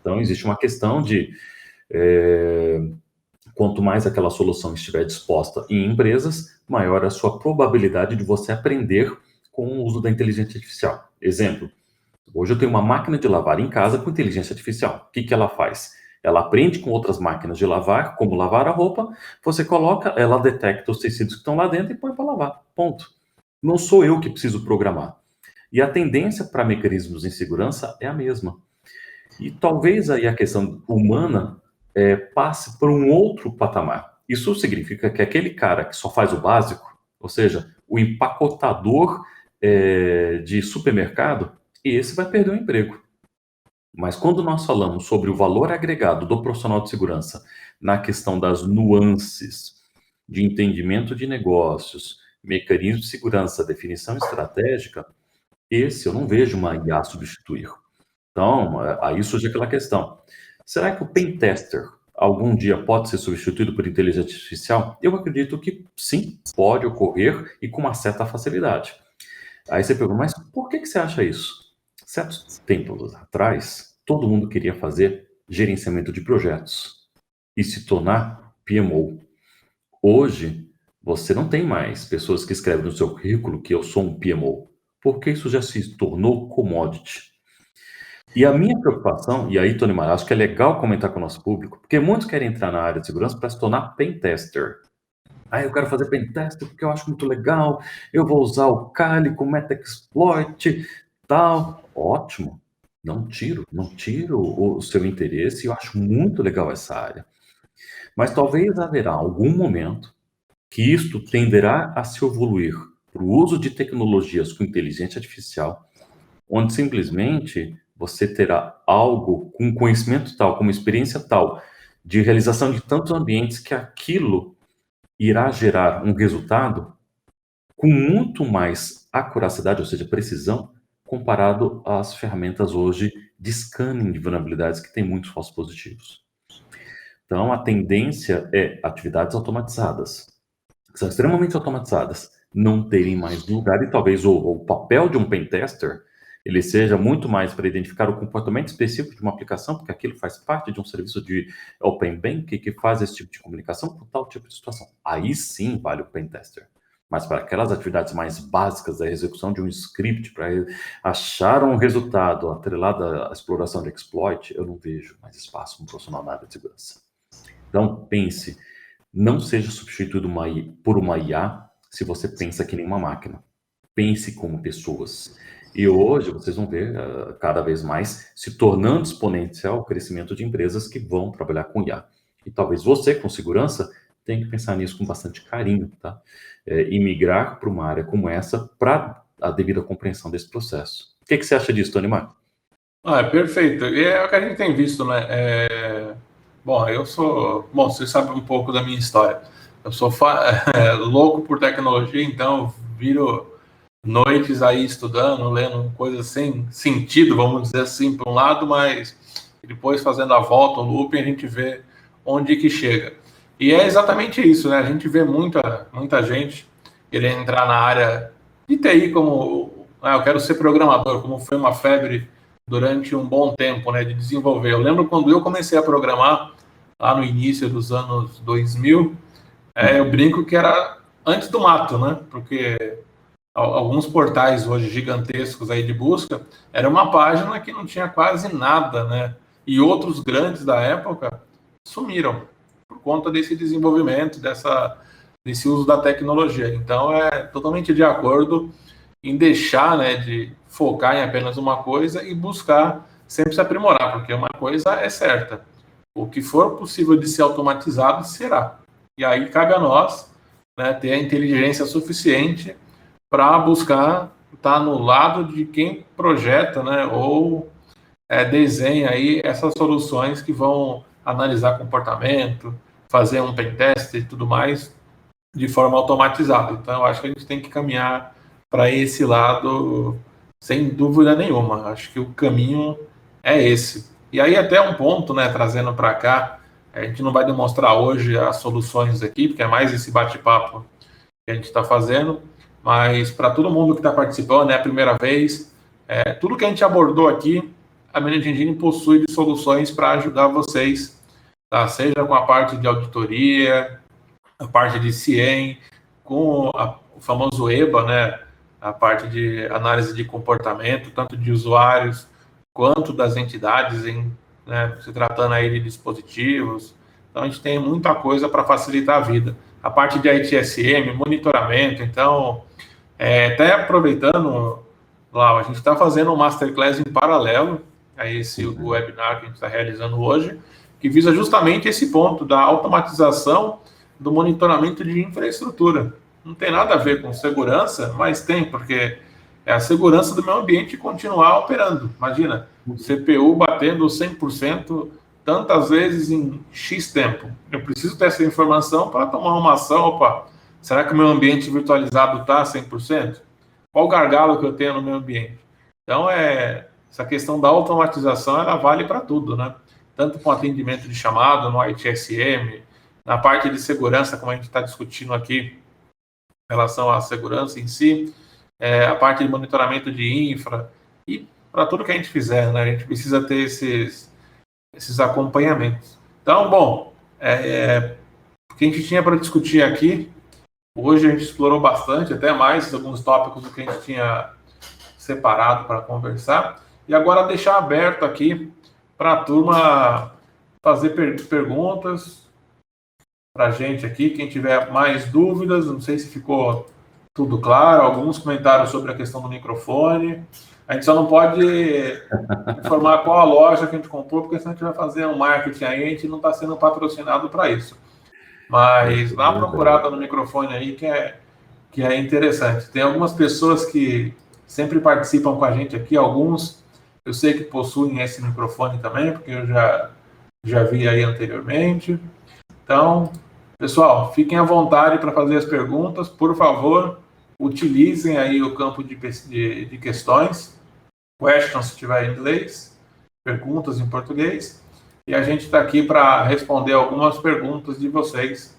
B: Então, existe uma questão de quanto mais aquela solução estiver disposta em empresas, maior a sua probabilidade de você aprender com o uso da inteligência artificial. Exemplo, hoje eu tenho uma máquina de lavar em casa com inteligência artificial. O que ela faz? Ela aprende com outras máquinas de lavar, como lavar a roupa, você coloca, ela detecta os tecidos que estão lá dentro e põe para lavar. Ponto. Não sou eu que preciso programar. E a tendência para mecanismos em segurança é a mesma. E talvez aí a questão humana passe por um outro patamar. Isso significa que aquele cara que só faz o básico, ou seja, o empacotador de supermercado, esse vai perder o emprego. Mas quando nós falamos sobre o valor agregado do profissional de segurança na questão das nuances de entendimento de negócios, mecanismos de segurança, definição estratégica, esse eu não vejo uma IA substituir. Então, aí surge aquela questão. Será que o pen tester algum dia pode ser substituído por inteligência artificial? Eu acredito que sim, pode ocorrer e com uma certa facilidade. Aí você pergunta, mas por que você acha isso? Certos tempos atrás, todo mundo queria fazer gerenciamento de projetos e se tornar PMO. Hoje, você não tem mais pessoas que escrevem no seu currículo que eu sou um PMO, porque isso já se tornou commodity. E a minha preocupação, e aí, Tony Maia, acho que é legal comentar com o nosso público, porque muitos querem entrar na área de segurança para se tornar pen tester. Eu quero fazer pen tester porque eu acho muito legal, eu vou usar o Kali com Metaxploit, tal. Ótimo. Não tiro o seu interesse, eu acho muito legal essa área. Mas talvez haverá algum momento que isto tenderá a se evoluir para o uso de tecnologias com inteligência artificial, onde simplesmente você terá algo com conhecimento tal, com uma experiência tal, de realização de tantos ambientes que aquilo irá gerar um resultado com muito mais acuracidade, ou seja, precisão, comparado às ferramentas hoje de scanning de vulnerabilidades que tem muitos falsos positivos. Então, a tendência é atividades automatizadas, que são extremamente automatizadas, não terem mais lugar, e talvez o papel de um pentester ele seja muito mais para identificar o comportamento específico de uma aplicação, porque aquilo faz parte de um serviço de Open Bank que faz esse tipo de comunicação com tal tipo de situação. Aí sim vale o pentester. Mas para aquelas atividades mais básicas da execução de um script, para achar um resultado atrelado à exploração de exploit, eu não vejo mais espaço para um profissional na área de segurança. Então, pense, não seja substituído por uma IA se você pensa que nem uma máquina. Pense como pessoas. E hoje vocês vão ver cada vez mais se tornando exponencial o crescimento de empresas que vão trabalhar com IA. E talvez você, com segurança, tenha que pensar nisso com bastante carinho, tá? E migrar para uma área como essa para a devida compreensão desse processo. O que você acha disso, Tony Marco?
A: É perfeito. E é o que a gente tem visto, né? Bom, você sabe um pouco da minha história. Eu sou louco por tecnologia, então eu viro noites aí estudando, lendo coisas sem sentido, vamos dizer assim, por um lado, mas depois fazendo a volta, o looping, a gente vê onde que chega. E é exatamente isso, né? A gente vê muita gente querendo entrar na área de TI como, eu quero ser programador, como foi uma febre durante um bom tempo, né, de desenvolver. Eu lembro quando eu comecei a programar, lá no início dos anos 2000, eu brinco que era antes do mato, né? Porque alguns portais hoje gigantescos aí de busca, era uma página que não tinha quase nada, né? E outros grandes da época sumiram por conta desse desenvolvimento, desse uso da tecnologia. Então, é totalmente de acordo em deixar, né, de focar em apenas uma coisa e buscar sempre se aprimorar, porque uma coisa é certa: o que for possível de ser automatizado será. E aí cabe a nós, né, ter a inteligência suficiente para buscar estar no lado de quem projeta, né, ou desenha aí essas soluções que vão analisar comportamento, fazer um pentest e tudo mais de forma automatizada. Então, eu acho que a gente tem que caminhar para esse lado sem dúvida nenhuma. Acho que o caminho é esse. E aí até um ponto, né, trazendo para cá, a gente não vai demonstrar hoje as soluções aqui, porque é mais esse bate-papo que a gente está fazendo, mas para todo mundo que está participando, é a primeira vez, tudo que a gente abordou aqui, a Managed Engine possui de soluções para ajudar vocês, tá? Seja com a parte de auditoria, a parte de CIEM, com o famoso EBA, né? A parte de análise de comportamento, tanto de usuários quanto das entidades, né, se tratando aí de dispositivos. Então, a gente tem muita coisa para facilitar a vida. A parte de ITSM, monitoramento. Então, até aproveitando, lá, a gente está fazendo um Masterclass em paralelo a esse webinar que a gente está realizando hoje, que visa justamente esse ponto da automatização do monitoramento de infraestrutura. Não tem nada a ver com segurança, mas tem, porque é a segurança do meu ambiente continuar operando. Imagina, CPU batendo 100% tantas vezes em X tempo. Eu preciso ter essa informação para tomar uma ação. Opa, será que o meu ambiente virtualizado está 100%? Qual o gargalo que eu tenho no meu ambiente? Então, essa questão da automatização, ela vale para tudo, né? Tanto com atendimento de chamado no ITSM, na parte de segurança, como a gente está discutindo aqui, em relação à segurança em si, a parte de monitoramento de infra, e para tudo que a gente fizer, né? A gente precisa ter esses acompanhamentos. Então, bom, o que a gente tinha para discutir aqui, hoje a gente explorou bastante, até mais alguns tópicos do que a gente tinha separado para conversar, e agora deixar aberto aqui para a turma fazer perguntas para a gente aqui, quem tiver mais dúvidas, não sei se ficou tudo claro, alguns comentários sobre a questão do microfone. A gente só não pode informar qual a loja que a gente comprou, porque senão a gente vai fazer um marketing aí, a gente não está sendo patrocinado para isso. Mas dá uma procurada no microfone aí que é interessante. Tem algumas pessoas que sempre participam com a gente aqui, alguns eu sei que possuem esse microfone também, porque eu já vi aí anteriormente. Então, pessoal, fiquem à vontade para fazer as perguntas. Por favor, utilizem aí o campo de questões. Questions se tiver em inglês, perguntas em português. E a gente está aqui para responder algumas perguntas de vocês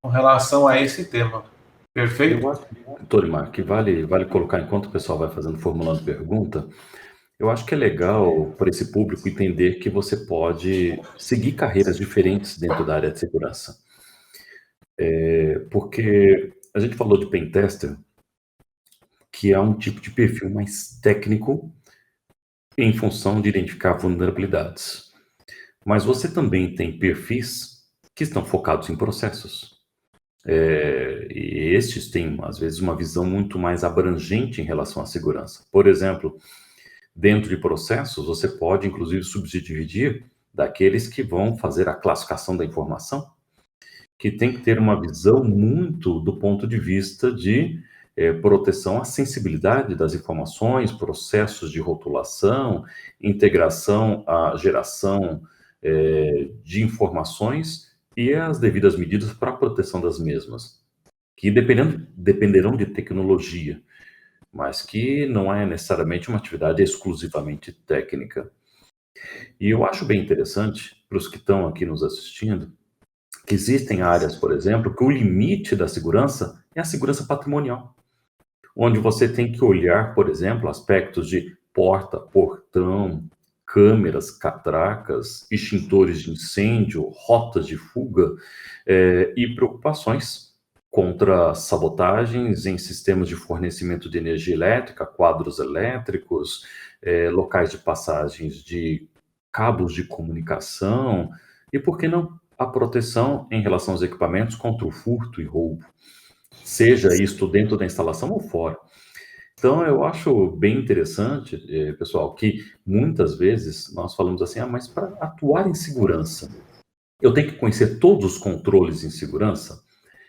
A: com relação a esse tema. Perfeito?
B: Eu acho, Torimar, que vale colocar, enquanto o pessoal vai formulando pergunta, eu acho que é legal para esse público entender que você pode seguir carreiras diferentes dentro da área de segurança. Porque a gente falou de pen tester, que é um tipo de perfil mais técnico em função de identificar vulnerabilidades. Mas você também tem perfis que estão focados em processos. E estes têm, às vezes, uma visão muito mais abrangente em relação à segurança. Por exemplo, dentro de processos, você pode, inclusive, subdividir daqueles que vão fazer a classificação da informação, que tem que ter uma visão muito do ponto de vista de proteção à sensibilidade das informações, processos de rotulação, integração à geração de informações e as devidas medidas para a proteção das mesmas, que dependerão de tecnologia, mas que não é necessariamente uma atividade exclusivamente técnica. E eu acho bem interessante, para os que estão aqui nos assistindo, que existem áreas, por exemplo, que o limite da segurança é a segurança patrimonial, onde você tem que olhar, por exemplo, aspectos de porta, portão, câmeras, catracas, extintores de incêndio, rotas de fuga e preocupações contra sabotagens em sistemas de fornecimento de energia elétrica, quadros elétricos, locais de passagens de cabos de comunicação e, por que não, a proteção em relação aos equipamentos contra o furto e roubo, seja isto dentro da instalação ou fora. Então, eu acho bem interessante, pessoal, que muitas vezes nós falamos assim, mas para atuar em segurança, eu tenho que conhecer todos os controles em segurança?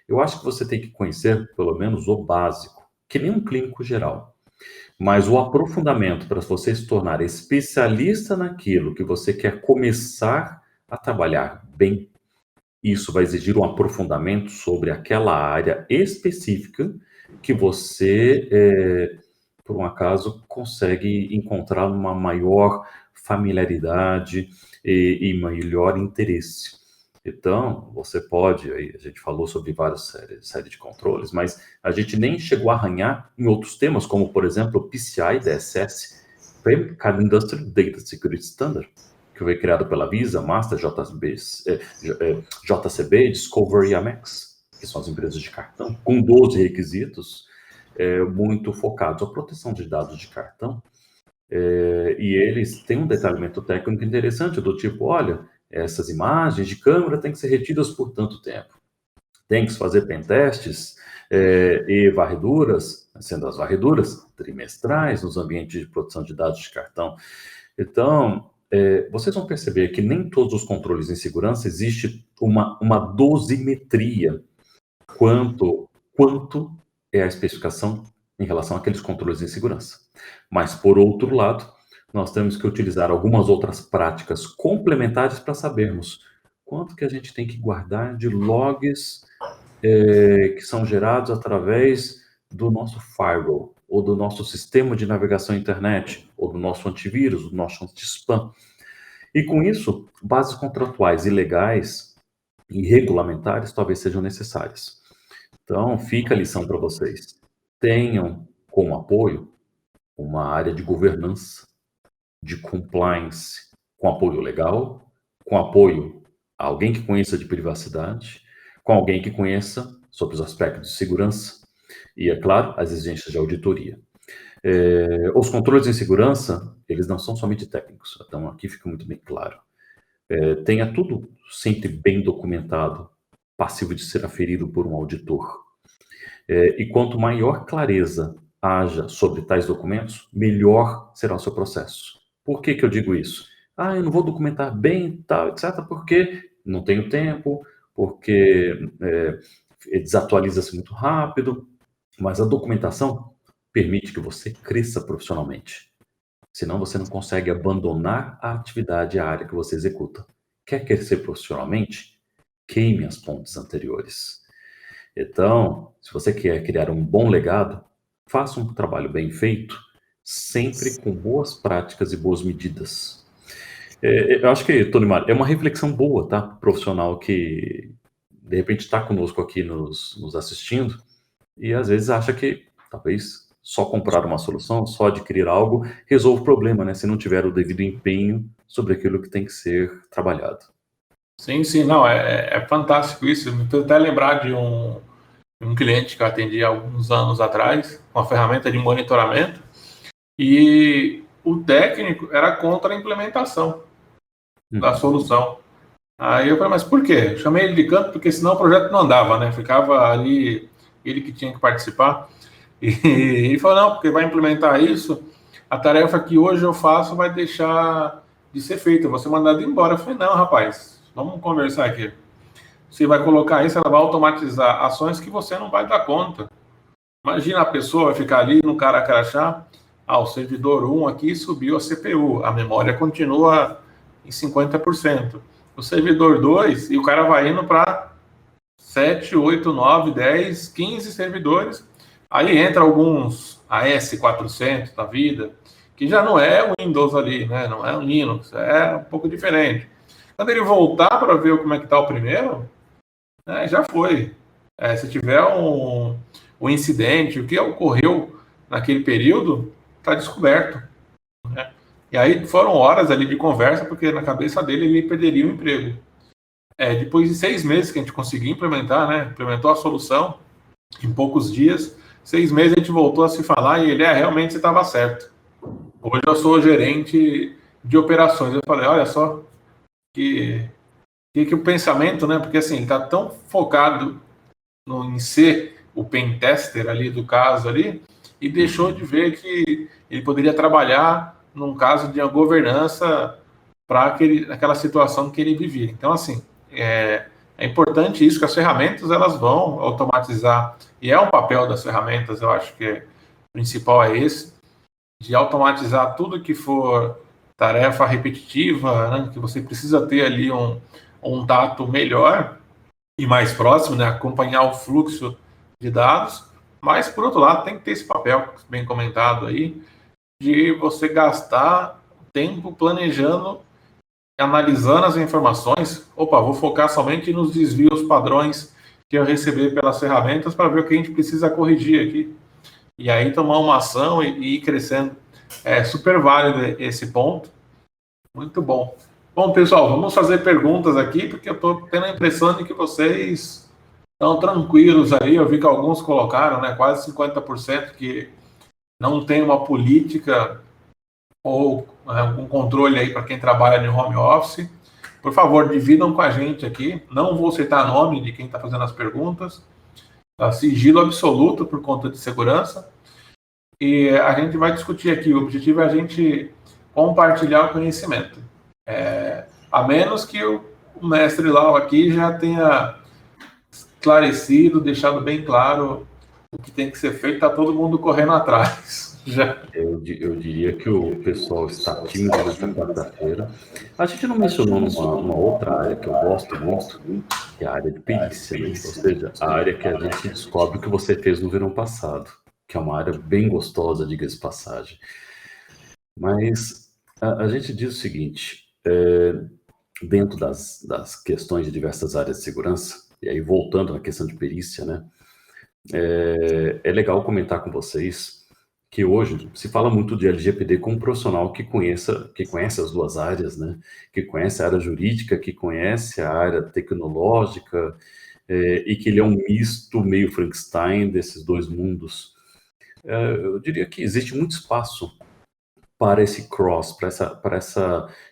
B: Eu acho que você tem que conhecer, pelo menos, o básico, que nem um clínico geral. Mas o aprofundamento para você se tornar especialista naquilo que você quer começar a trabalhar bem, isso vai exigir um aprofundamento sobre aquela área específica que você, por um acaso, consegue encontrar uma maior familiaridade e melhor interesse. Então, você pode, aí a gente falou sobre várias séries de controles, mas a gente nem chegou a arranhar em outros temas, como, por exemplo, o PCI DSS, Private Card Industrial Data Security Standard, que foi criado pela Visa, Master, JCB, Discovery e Amex, que são as empresas de cartão, com 12 requisitos muito focados à proteção de dados de cartão. E eles têm um detalhamento técnico interessante, do tipo, olha, essas imagens de câmera têm que ser retidas por tanto tempo. Tem que se fazer pentestes e varreduras, sendo as varreduras trimestrais nos ambientes de proteção de dados de cartão. Então, vocês vão perceber que nem todos os controles em segurança existe uma dosimetria quanto é a especificação em relação àqueles controles em segurança. Mas, por outro lado, nós temos que utilizar algumas outras práticas complementares para sabermos quanto que a gente tem que guardar de logs que são gerados através do nosso firewall, ou do nosso sistema de navegação internet, ou do nosso antivírus, do nosso anti-spam. E com isso, bases contratuais e legais e regulamentares talvez sejam necessárias. Então, fica a lição para vocês. Tenham como apoio uma área de governança, de compliance, com apoio legal, com apoio a alguém que conheça de privacidade, com alguém que conheça sobre os aspectos de segurança e, é claro, as exigências de auditoria. Os controles em segurança, eles não são somente técnicos, então aqui fica muito bem claro. Tenha tudo sempre bem documentado, passivo de ser aferido por um auditor. E quanto maior clareza haja sobre tais documentos, melhor será o seu processo. Por que eu digo isso? Eu não vou documentar bem, tal, etc., porque não tenho tempo, porque desatualiza-se muito rápido, mas a documentação permite que você cresça profissionalmente. Senão você não consegue abandonar a atividade, a área que você executa. Quer crescer profissionalmente? Queime as pontes anteriores. Então, se você quer criar um bom legado, faça um trabalho bem feito, sempre com boas práticas e boas medidas. Eu acho que, Tony Mário, é uma reflexão boa, tá? Profissional que, de repente, está conosco aqui nos assistindo e, às vezes, acha que, talvez, só comprar uma solução, só adquirir algo, resolve o problema, né? Se não tiver o devido empenho sobre aquilo que tem que ser trabalhado.
A: Sim, sim, não, é fantástico isso. Me fez até lembrar de um cliente que eu atendi há alguns anos atrás, uma ferramenta de monitoramento, e o técnico era contra a implementação da solução. Aí eu falei, mas por quê? Eu chamei ele de canto porque senão o projeto não andava, né? Ficava ali ele que tinha que participar. E ele falou, não, porque vai implementar isso, a tarefa que hoje eu faço vai deixar de ser feita, eu vou ser mandado embora. Eu falei, não, rapaz, vamos conversar aqui. Você vai colocar isso, ela vai automatizar ações que você não vai dar conta. Imagina a pessoa vai ficar ali no cara crachá, o servidor 1 aqui subiu a CPU, a memória continua em 50%. O servidor 2, e o cara vai indo para 7, 8, 9, 10, 15 servidores. Aí entra alguns AS400 da vida, que já não é o Windows ali, né? Não é o Linux, é um pouco diferente. Quando ele voltar para ver como é que está o primeiro, né, já foi. Se tiver um incidente, o que ocorreu naquele período, está descoberto. Né? E aí foram horas ali de conversa, porque na cabeça dele ele perderia o emprego. Depois de 6 meses que a gente conseguiu implementar, né? Implementou a solução em poucos dias. 6 meses a gente voltou a se falar e ele, realmente você estava certo. Hoje eu sou gerente de operações. Eu falei, olha só, que o pensamento, né? Porque assim, ele está tão focado em ser o pen tester ali do caso ali, e deixou de ver que ele poderia trabalhar num caso de uma governança para aquela situação que ele vivia. Então, assim, é importante isso, que as ferramentas elas vão automatizar, e é um papel das ferramentas, eu acho que o principal é esse, de automatizar tudo que for tarefa repetitiva, né, que você precisa ter ali um tato melhor e mais próximo, né, acompanhar o fluxo de dados, mas, por outro lado, tem que ter esse papel, bem comentado aí, de você gastar tempo planejando, analisando as informações. Opa, vou focar somente nos desvios padrões que eu receber pelas ferramentas para ver o que a gente precisa corrigir aqui. E aí tomar uma ação e ir crescendo. É super válido esse ponto. Muito bom. Bom, pessoal, vamos fazer perguntas aqui, porque eu estou tendo a impressão de que vocês estão tranquilos aí. Eu vi que alguns colocaram, né, quase 50% que não tem uma política ou algum controle aí para quem trabalha no home office. Por favor, dividam com a gente aqui. Não vou citar nome de quem está fazendo as perguntas. Sigilo absoluto por conta de segurança. E a gente vai discutir aqui. O objetivo é a gente compartilhar o conhecimento. A menos que o mestre Lau aqui já tenha esclarecido, deixado bem claro o que tem que ser feito, está todo mundo correndo atrás. Já.
B: Eu diria que o pessoal está tímido nessa quarta-feira. A gente não mencionou uma outra área que eu gosto muito, que é a área de perícia, né? Ou seja, a área que a gente descobre o que você fez no verão passado, que é uma área bem gostosa, diga-se de passagem. Mas a gente diz o seguinte, dentro das questões de diversas áreas de segurança, e aí voltando na questão de perícia, né? É legal comentar com vocês que hoje se fala muito de LGPD como um profissional que conhece as duas áreas, né? Que conhece a área jurídica, que conhece a área tecnológica, e que ele é um misto meio Frankenstein desses dois mundos. Eu diria que existe muito espaço para esse cross, para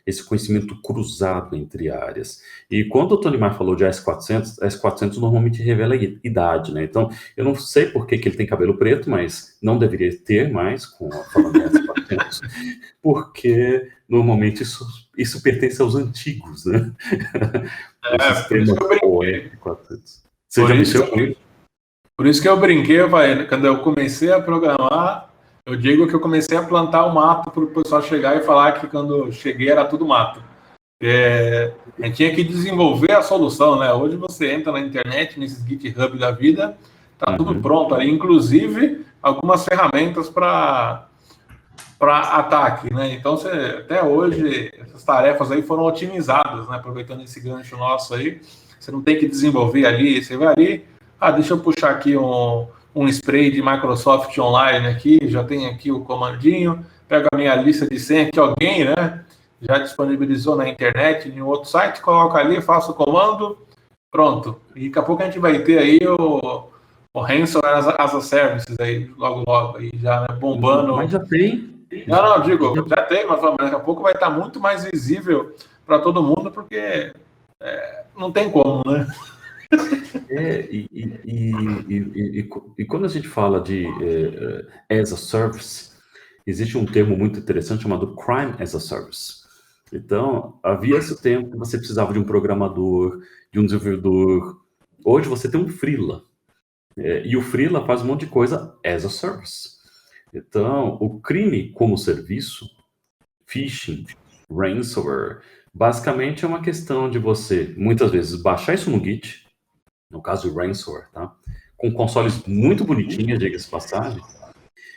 B: esse conhecimento cruzado entre áreas. E quando o Tony Mar falou de S400 normalmente revela idade, né? Então, eu não sei por que ele tem cabelo preto, mas não deveria ter mais, falando em S400, porque normalmente isso pertence aos antigos, né? O
A: Por isso
B: sistema
A: que eu brinquei.
B: OR400. Você já mexeu com isso?
A: Por isso que eu brinquei, quando eu comecei a programar, eu digo que eu comecei a plantar o mato para o pessoal chegar e falar que quando eu cheguei era tudo mato. A gente tinha que desenvolver a solução, né? Hoje você entra na internet, nesses GitHub da vida, tá tudo pronto ali, inclusive algumas ferramentas para ataque, né? Então, até hoje, essas tarefas aí foram otimizadas, né? Aproveitando esse gancho nosso aí, você não tem que desenvolver ali, você vai ali, deixa eu puxar aqui um spray de Microsoft Online aqui, já tem aqui o comandinho, pego a minha lista de senha que alguém, né, já disponibilizou na internet, em outro site, coloca ali, faço o comando, pronto. E daqui a pouco a gente vai ter aí o ransomware as a services aí, logo aí, já, né, bombando.
B: Mas já tem.
A: Não, digo, já tem, mas daqui a pouco vai estar muito mais visível para todo mundo, porque não tem como, né?
B: E quando a gente fala de as a service, existe um termo muito interessante chamado crime as a service. Então, havia esse tempo que você precisava de um programador, de um desenvolvedor. Hoje você tem um freela. E o freela faz um monte de coisa as a service. Então, o crime como serviço, phishing, ransomware, basicamente é uma questão de você, muitas vezes, baixar isso no Git, no caso do ransomware, tá? Com consoles muito bonitinhas, diga-se de passagem.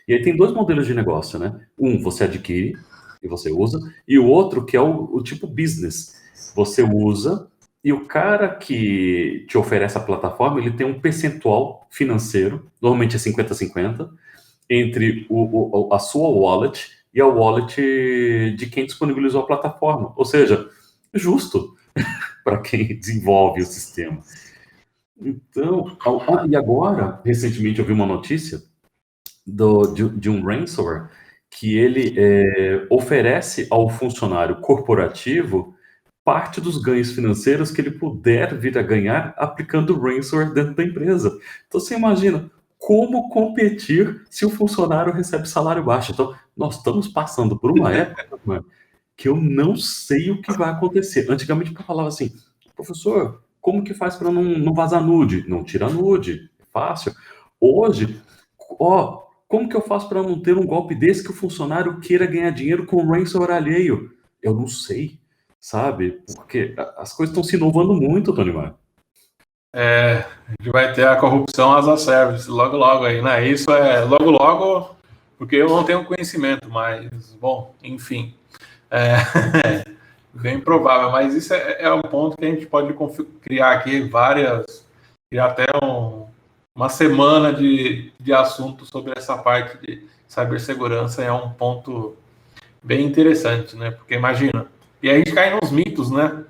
B: E aí tem dois modelos de negócio, né? Um, você adquire e você usa, e o outro que é o tipo business. Você usa e o cara que te oferece a plataforma, ele tem um percentual financeiro, normalmente é 50-50, entre a sua wallet e a wallet de quem disponibilizou a plataforma. Ou seja, justo para quem desenvolve o sistema. Então, e agora, recentemente eu vi uma notícia de um ransomware que ele oferece ao funcionário corporativo parte dos ganhos financeiros que ele puder vir a ganhar aplicando ransomware dentro da empresa. Então, você imagina como competir se o funcionário recebe salário baixo. Então, nós estamos passando por uma época que eu não sei o que vai acontecer. Antigamente, eu falava assim, professor, como que faz para não vazar nude? Não tira nude, é fácil. Hoje, como que eu faço para não ter um golpe desse que o funcionário queira ganhar dinheiro com ransomware alheio? Eu não sei, sabe? Porque as coisas estão se inovando muito, Tony Mar.
A: A gente vai ter a corrupção as a service logo aí, né? Isso é logo, porque eu não tenho conhecimento, mas, bom, enfim. Bem provável, mas isso é um ponto que a gente pode criar aqui criar até uma semana de assunto sobre essa parte de cibersegurança, é um ponto bem interessante, né? Porque imagina, e aí a gente cai nos mitos, né?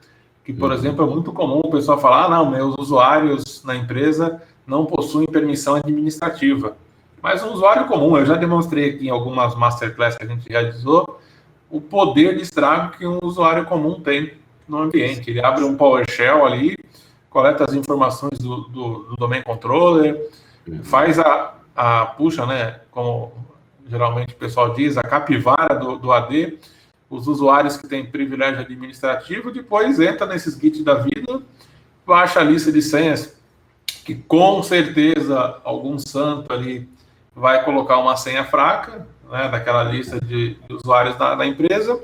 A: Que, por exemplo, é muito comum o pessoal falar, não, meus usuários na empresa não possuem permissão administrativa. Mas um usuário comum, eu já demonstrei aqui em algumas masterclass que a gente realizou, o poder de estrago que um usuário comum tem no ambiente. Ele abre um PowerShell ali, coleta as informações do domain controller, faz puxa, né, como geralmente o pessoal diz, a capivara do AD, os usuários que têm privilégio administrativo, depois entra nesses Git da vida, baixa a lista de senhas, que com certeza algum santo ali vai colocar uma senha fraca, né, daquela lista de usuários da empresa,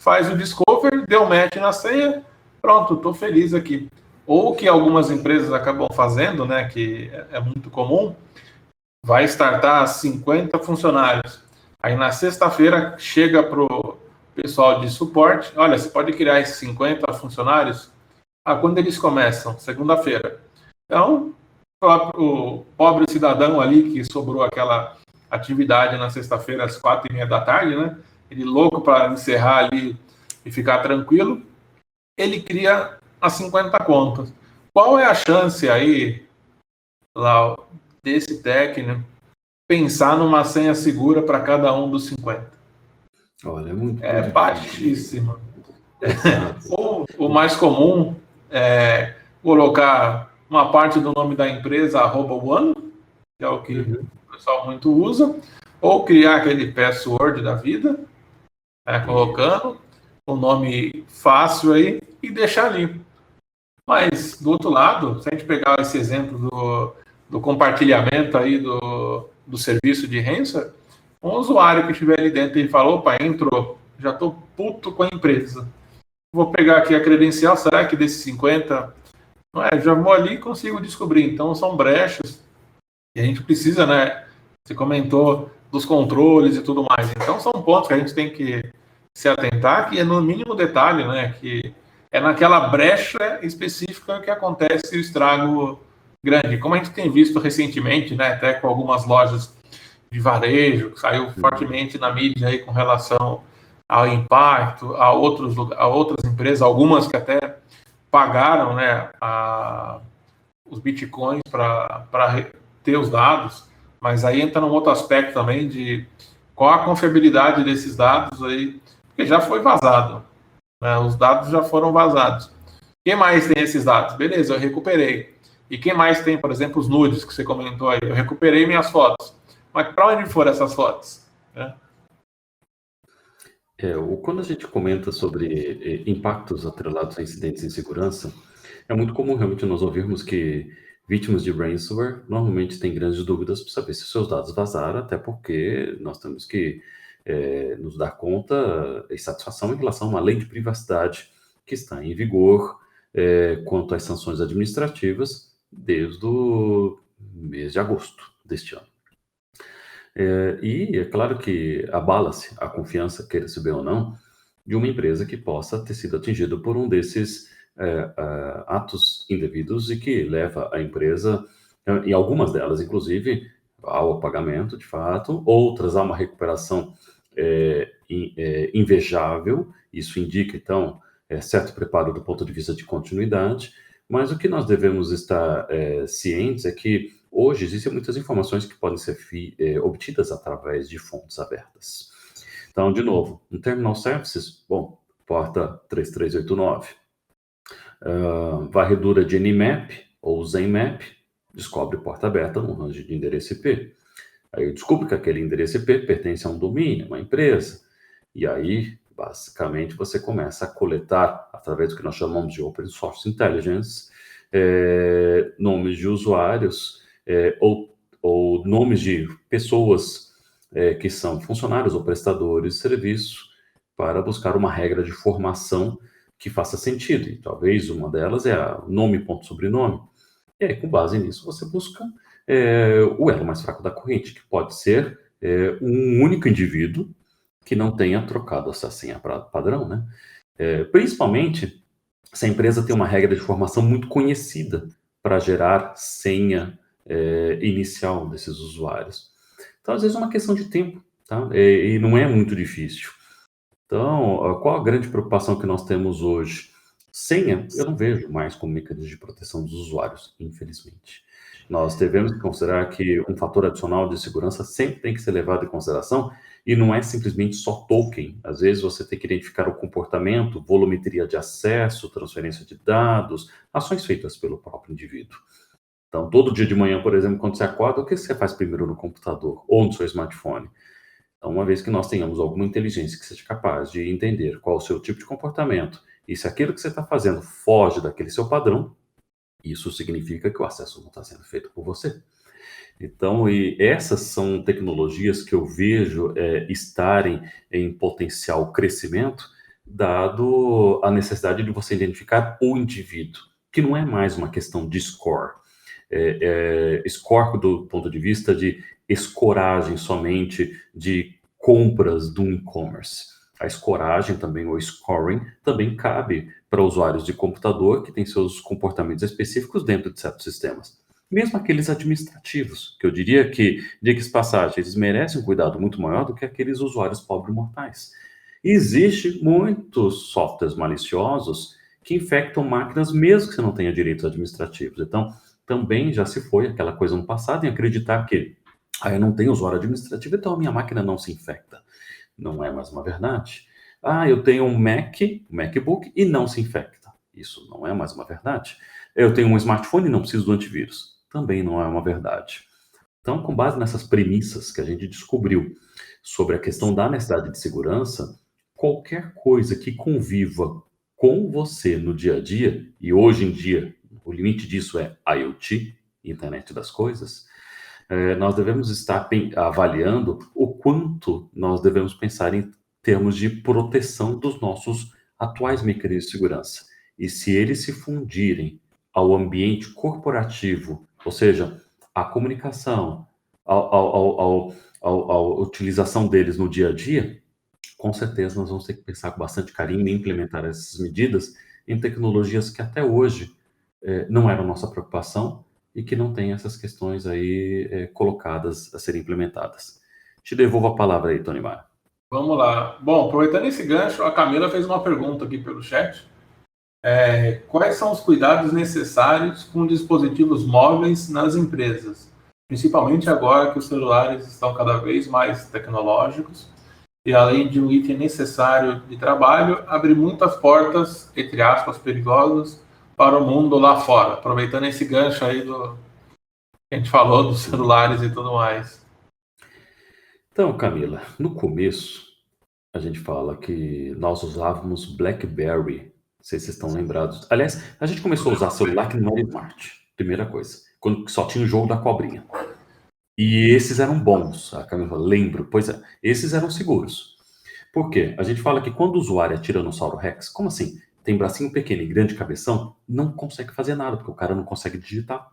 A: faz o discover, deu match na senha, pronto, estou feliz aqui. Ou que algumas empresas acabam fazendo, né, que é muito comum, vai startar 50 funcionários. Aí na sexta-feira chega para o pessoal de suporte, olha, você pode criar esses 50 funcionários? Quando eles começam? Segunda-feira. Então, o pobre cidadão ali que sobrou aquela atividade na sexta-feira às 4h30 da tarde, né? Ele louco para encerrar ali e ficar tranquilo, ele cria as 50 contas. Qual é a chance aí, lá, desse técnico pensar numa senha segura para cada um dos 50?
B: Olha, é muito,
A: É
B: muito difícil.
A: baixíssima.
B: Exato.
A: Ou o mais comum é colocar uma parte do nome da empresa, @one, que é o que
B: Uhum.
A: o pessoal muito usa, ou criar aquele password da vida, né, colocando o nome fácil aí e deixar ali. Mas, do outro lado, se a gente pegar esse exemplo do compartilhamento aí do serviço de ransomware, um usuário que estiver ali dentro e falou, opa, entrou, já estou puto com a empresa. Vou pegar aqui a credencial, será que desses 50? Não é, já vou ali e consigo descobrir. Então, são brechas e a gente precisa, né? Você comentou dos controles e tudo mais. Então, são pontos que a gente tem que se atentar, que é no mínimo detalhe, né? Que é naquela brecha específica que acontece o estrago grande. Como a gente tem visto recentemente, né? Até com algumas lojas de varejo, que saiu
B: Uhum.
A: fortemente na mídia aí com relação ao impacto, a outras empresas, algumas que até pagaram, né, os bitcoins para ter os dados, mas aí entra num outro aspecto também de qual a confiabilidade desses dados aí, porque já foi vazado, né, os dados já foram vazados. Quem mais tem esses dados? Beleza, eu recuperei. E quem mais tem, por exemplo, os nudes que você comentou aí? Eu recuperei minhas fotos. Mas para onde foram essas fotos? Né?
B: Quando a gente comenta sobre impactos atrelados a incidentes em segurança, é muito comum realmente nós ouvirmos que vítimas de ransomware normalmente têm grandes dúvidas para saber se seus dados vazaram, até porque nós temos que nos dar conta e satisfação em relação a uma lei de privacidade que está em vigor quanto às sanções administrativas desde o mês de agosto deste ano. E é claro que abala-se a confiança, queira-se bem ou não, de uma empresa que possa ter sido atingida por um desses atos indevidos e que leva a empresa, em algumas delas, inclusive, ao pagamento, de fato, outras a uma recuperação invejável. Isso indica, então, certo preparo do ponto de vista de continuidade, mas o que nós devemos estar cientes é que hoje existem muitas informações que podem ser obtidas através de fontes abertas. Então, de novo, um Terminal Services, bom, porta 3389. Varredura de Nmap ou Zenmap, descobre porta aberta no range de endereço IP. Aí eu descubro que aquele endereço IP pertence a um domínio, uma empresa. E aí, basicamente, você começa a coletar, através do que nós chamamos de Open Source Intelligence, nomes de usuários ou nomes de pessoas que são funcionários ou prestadores de serviço para buscar uma regra de formação que faça sentido. E talvez uma delas é a nome ponto sobrenome. E aí, com base nisso, você busca o elo mais fraco da corrente, que pode ser um único indivíduo que não tenha trocado essa senha padrão, né? Principalmente se a empresa tem uma regra de formação muito conhecida para gerar senha inicial desses usuários. Então, às vezes, é uma questão de tempo, tá? E não é muito difícil. Então, qual a grande preocupação que nós temos hoje? Senha, eu não vejo mais como mecanismo de proteção dos usuários, infelizmente. Nós devemos considerar que um fator adicional de segurança sempre tem que ser levado em consideração e não é simplesmente só token. Às vezes você tem que identificar o comportamento, volumetria de acesso, transferência de dados, ações feitas pelo próprio indivíduo. Então, todo dia de manhã, por exemplo, quando você acorda, o que você faz primeiro no computador ou no seu smartphone? Então, uma vez que nós tenhamos alguma inteligência que seja capaz de entender qual o seu tipo de comportamento e se aquilo que você está fazendo foge daquele seu padrão, isso significa que o acesso não está sendo feito por você. Então, e essas são tecnologias que eu vejo estarem em potencial crescimento, dado a necessidade de você identificar o indivíduo, que não é mais uma questão de score. Score do ponto de vista de escoragem somente de compras do e-commerce. A escoragem também, ou scoring, também cabe para usuários de computador que têm seus comportamentos específicos dentro de certos sistemas. Mesmo aqueles administrativos, que eu diria que, diga-se de passagem, eles merecem um cuidado muito maior do que aqueles usuários pobres mortais. Existem muitos softwares maliciosos que infectam máquinas mesmo que você não tenha direitos administrativos. Então, também já se foi aquela coisa no passado em acreditar que eu não tenho usuário administrativo, então a minha máquina não se infecta. Não é mais uma verdade. Ah, eu tenho um MacBook e não se infecta. Isso não é mais uma verdade. Eu tenho um smartphone e não preciso do antivírus. Também não é uma verdade. Então, com base nessas premissas que a gente descobriu sobre a questão da necessidade de segurança, qualquer coisa que conviva com você no dia a dia, e hoje em dia o limite disso é IoT, Internet das Coisas, nós devemos estar avaliando o quanto nós devemos pensar em termos de proteção dos nossos atuais mecanismos de segurança. E se eles se fundirem ao ambiente corporativo, ou seja, a comunicação, a utilização deles no dia a dia, com certeza nós vamos ter que pensar com bastante carinho em implementar essas medidas em tecnologias que até hoje não eram nossa preocupação e que não têm essas questões aí colocadas a serem implementadas. Te devolvo a palavra aí, Tony Maia.
A: Vamos lá. Bom, aproveitando esse gancho, a Camila fez uma pergunta aqui pelo chat. Quais são os cuidados necessários com dispositivos móveis nas empresas? Principalmente agora que os celulares estão cada vez mais tecnológicos e, além de um item necessário de trabalho, abre muitas portas, entre aspas, perigosas para o mundo lá fora. Aproveitando esse gancho aí do que a gente falou dos celulares e tudo mais.
B: Então, Camila, no começo, a gente fala que nós usávamos BlackBerry. Não sei se vocês estão lembrados. Aliás, a gente começou a usar celular que não era smart. Primeira coisa. Quando só tinha o jogo da cobrinha. E esses eram bons. A Camila fala, lembro. Pois é, esses eram seguros. Por quê? A gente fala que quando o usuário é Tiranossauro Rex, como assim? Tem bracinho pequeno e grande cabeção, não consegue fazer nada, porque o cara não consegue digitar.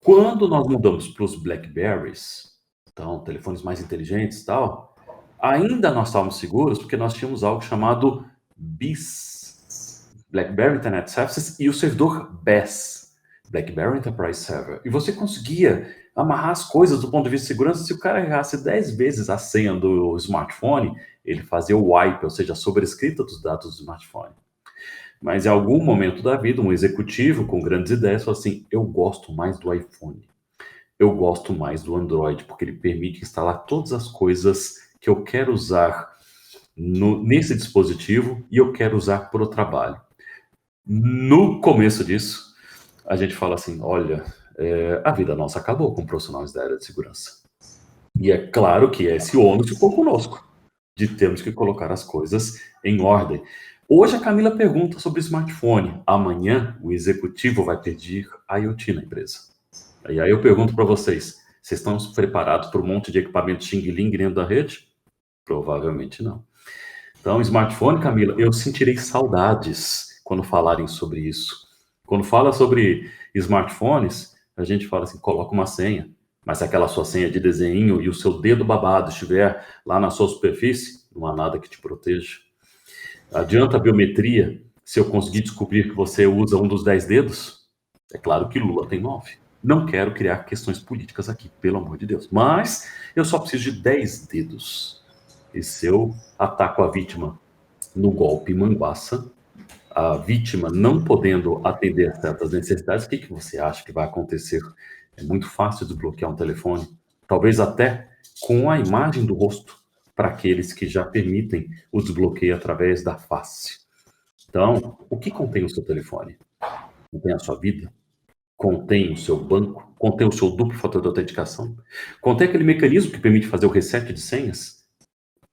B: Quando nós mudamos para os Blackberries, então, telefones mais inteligentes e tal, ainda nós estávamos seguros porque nós tínhamos algo chamado BIS, BlackBerry Internet Services, e o servidor BES, BlackBerry Enterprise Server. E você conseguia amarrar as coisas do ponto de vista de segurança. Se o cara errasse 10 vezes a senha do smartphone, ele fazia o wipe, ou seja, a sobrescrita dos dados do smartphone. Mas em algum momento da vida, um executivo com grandes ideias falou assim, eu gosto mais do iPhone. Eu gosto mais do Android, porque ele permite instalar todas as coisas que eu quero usar nesse dispositivo e eu quero usar para o trabalho. No começo disso, a gente fala assim, olha, a vida nossa acabou com profissionais da área de segurança. E é claro que esse ônus ficou conosco, de termos que colocar as coisas em ordem. Hoje a Camila pergunta sobre smartphone. Amanhã o executivo vai pedir IoT na empresa. E aí eu pergunto para vocês, vocês estão preparados para um monte de equipamento xing-ling dentro da rede? Provavelmente não. Então, smartphone, Camila, eu sentirei saudades quando falarem sobre isso. Quando fala sobre smartphones, a gente fala assim, coloca uma senha, mas se aquela sua senha de desenho e o seu dedo babado estiver lá na sua superfície, não há nada que te proteja. Adianta a biometria se eu conseguir descobrir que você usa um dos 10 dedos? É claro que Lula tem 9. Não quero criar questões políticas aqui, pelo amor de Deus. Mas eu só preciso de 10 dedos. E se eu ataco a vítima no golpe manguaça, a vítima não podendo atender a certas necessidades, o que você acha que vai acontecer? É muito fácil desbloquear um telefone, talvez até com a imagem do rosto, para aqueles que já permitem o desbloqueio através da face. Então, o que contém o seu telefone? Contém a sua vida? Contém o seu banco? Contém o seu duplo fator de autenticação? Contém aquele mecanismo que permite fazer o reset de senhas?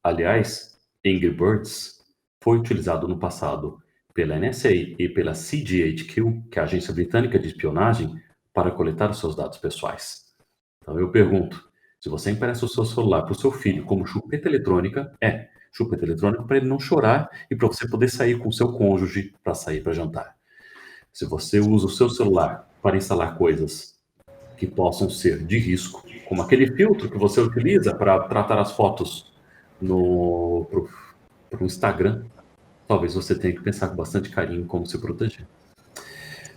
B: Aliás, Angry Birds foi utilizado no passado pela NSA e pela CGHQ, que é a agência britânica de espionagem, para coletar os seus dados pessoais. Então eu pergunto, se você empresta o seu celular para o seu filho como chupeta eletrônica, chupeta eletrônica para ele não chorar e para você poder sair com o seu cônjuge para sair para jantar. Se você usa o seu celular para instalar coisas que possam ser de risco, como aquele filtro que você utiliza para tratar as fotos pro Instagram, talvez você tenha que pensar com bastante carinho em como se proteger.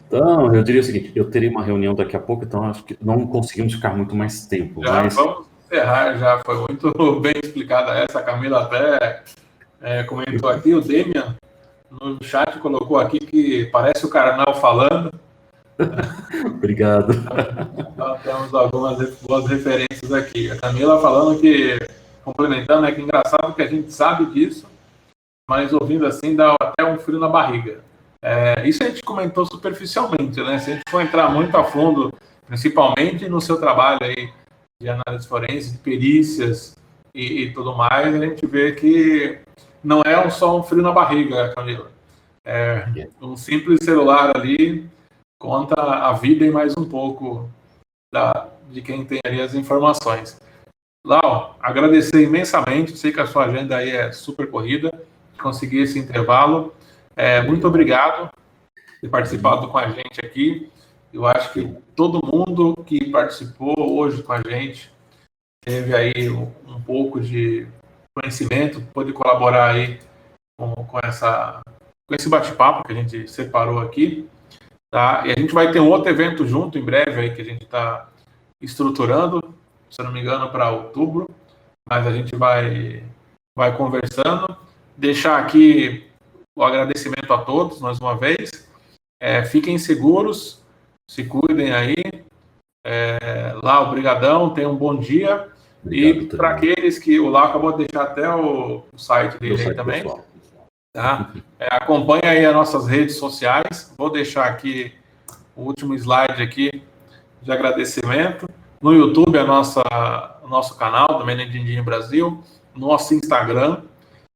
B: Então, eu diria o seguinte, eu teria uma reunião daqui a pouco, então acho que não conseguimos ficar muito mais tempo.
A: Vamos encerrar, já foi muito bem explicada essa, a Camila até comentou aqui, o Demian no chat colocou aqui que parece o Karnal falando.
B: Obrigado.
A: Então, temos algumas boas referências aqui. A Camila falando que complementando, né, que engraçado que a gente sabe disso, mas ouvindo assim dá até um frio na barriga. Isso a gente comentou superficialmente, né? Se a gente for entrar muito a fundo, principalmente no seu trabalho aí de análise forense, de perícias e tudo mais, a gente vê que não é só um frio na barriga, Camila. Um simples celular ali conta a vida e mais um pouco de quem tem ali as informações. Lau, agradecer imensamente, sei que a sua agenda aí é super corrida, conseguir esse intervalo. Muito obrigado por ter participado com a gente aqui. Eu acho que todo mundo que participou hoje com a gente teve aí um pouco de conhecimento, pôde colaborar aí com esse bate-papo que a gente separou aqui. Tá? E a gente vai ter um outro evento junto em breve aí que a gente está estruturando, se eu não me engano, para outubro, mas a gente vai conversando. Deixar aqui o agradecimento a todos, mais uma vez. Fiquem seguros, se cuidem aí. Lá, obrigadão, tenham um bom dia. Obrigado, e para aqueles que o Lá acabou de deixar até o site dele aí também. Tá? Acompanhe aí as nossas redes sociais. Vou deixar aqui o último slide aqui de agradecimento. No YouTube, o nosso canal, também na Dindim Brasil, nosso Instagram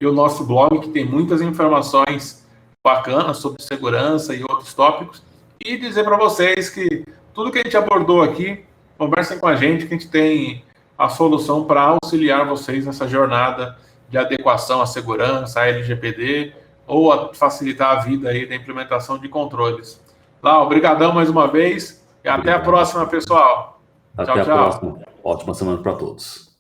A: e o nosso blog, que tem muitas informações bacanas sobre segurança e outros tópicos. E dizer para vocês que tudo que a gente abordou aqui, conversem com a gente, que a gente tem a solução para auxiliar vocês nessa jornada de adequação à segurança, à LGPD, ou a facilitar a vida aí da implementação de controles. Lá, obrigadão mais uma vez e até a próxima, pessoal.
B: Até a próxima. Ótima semana para todos.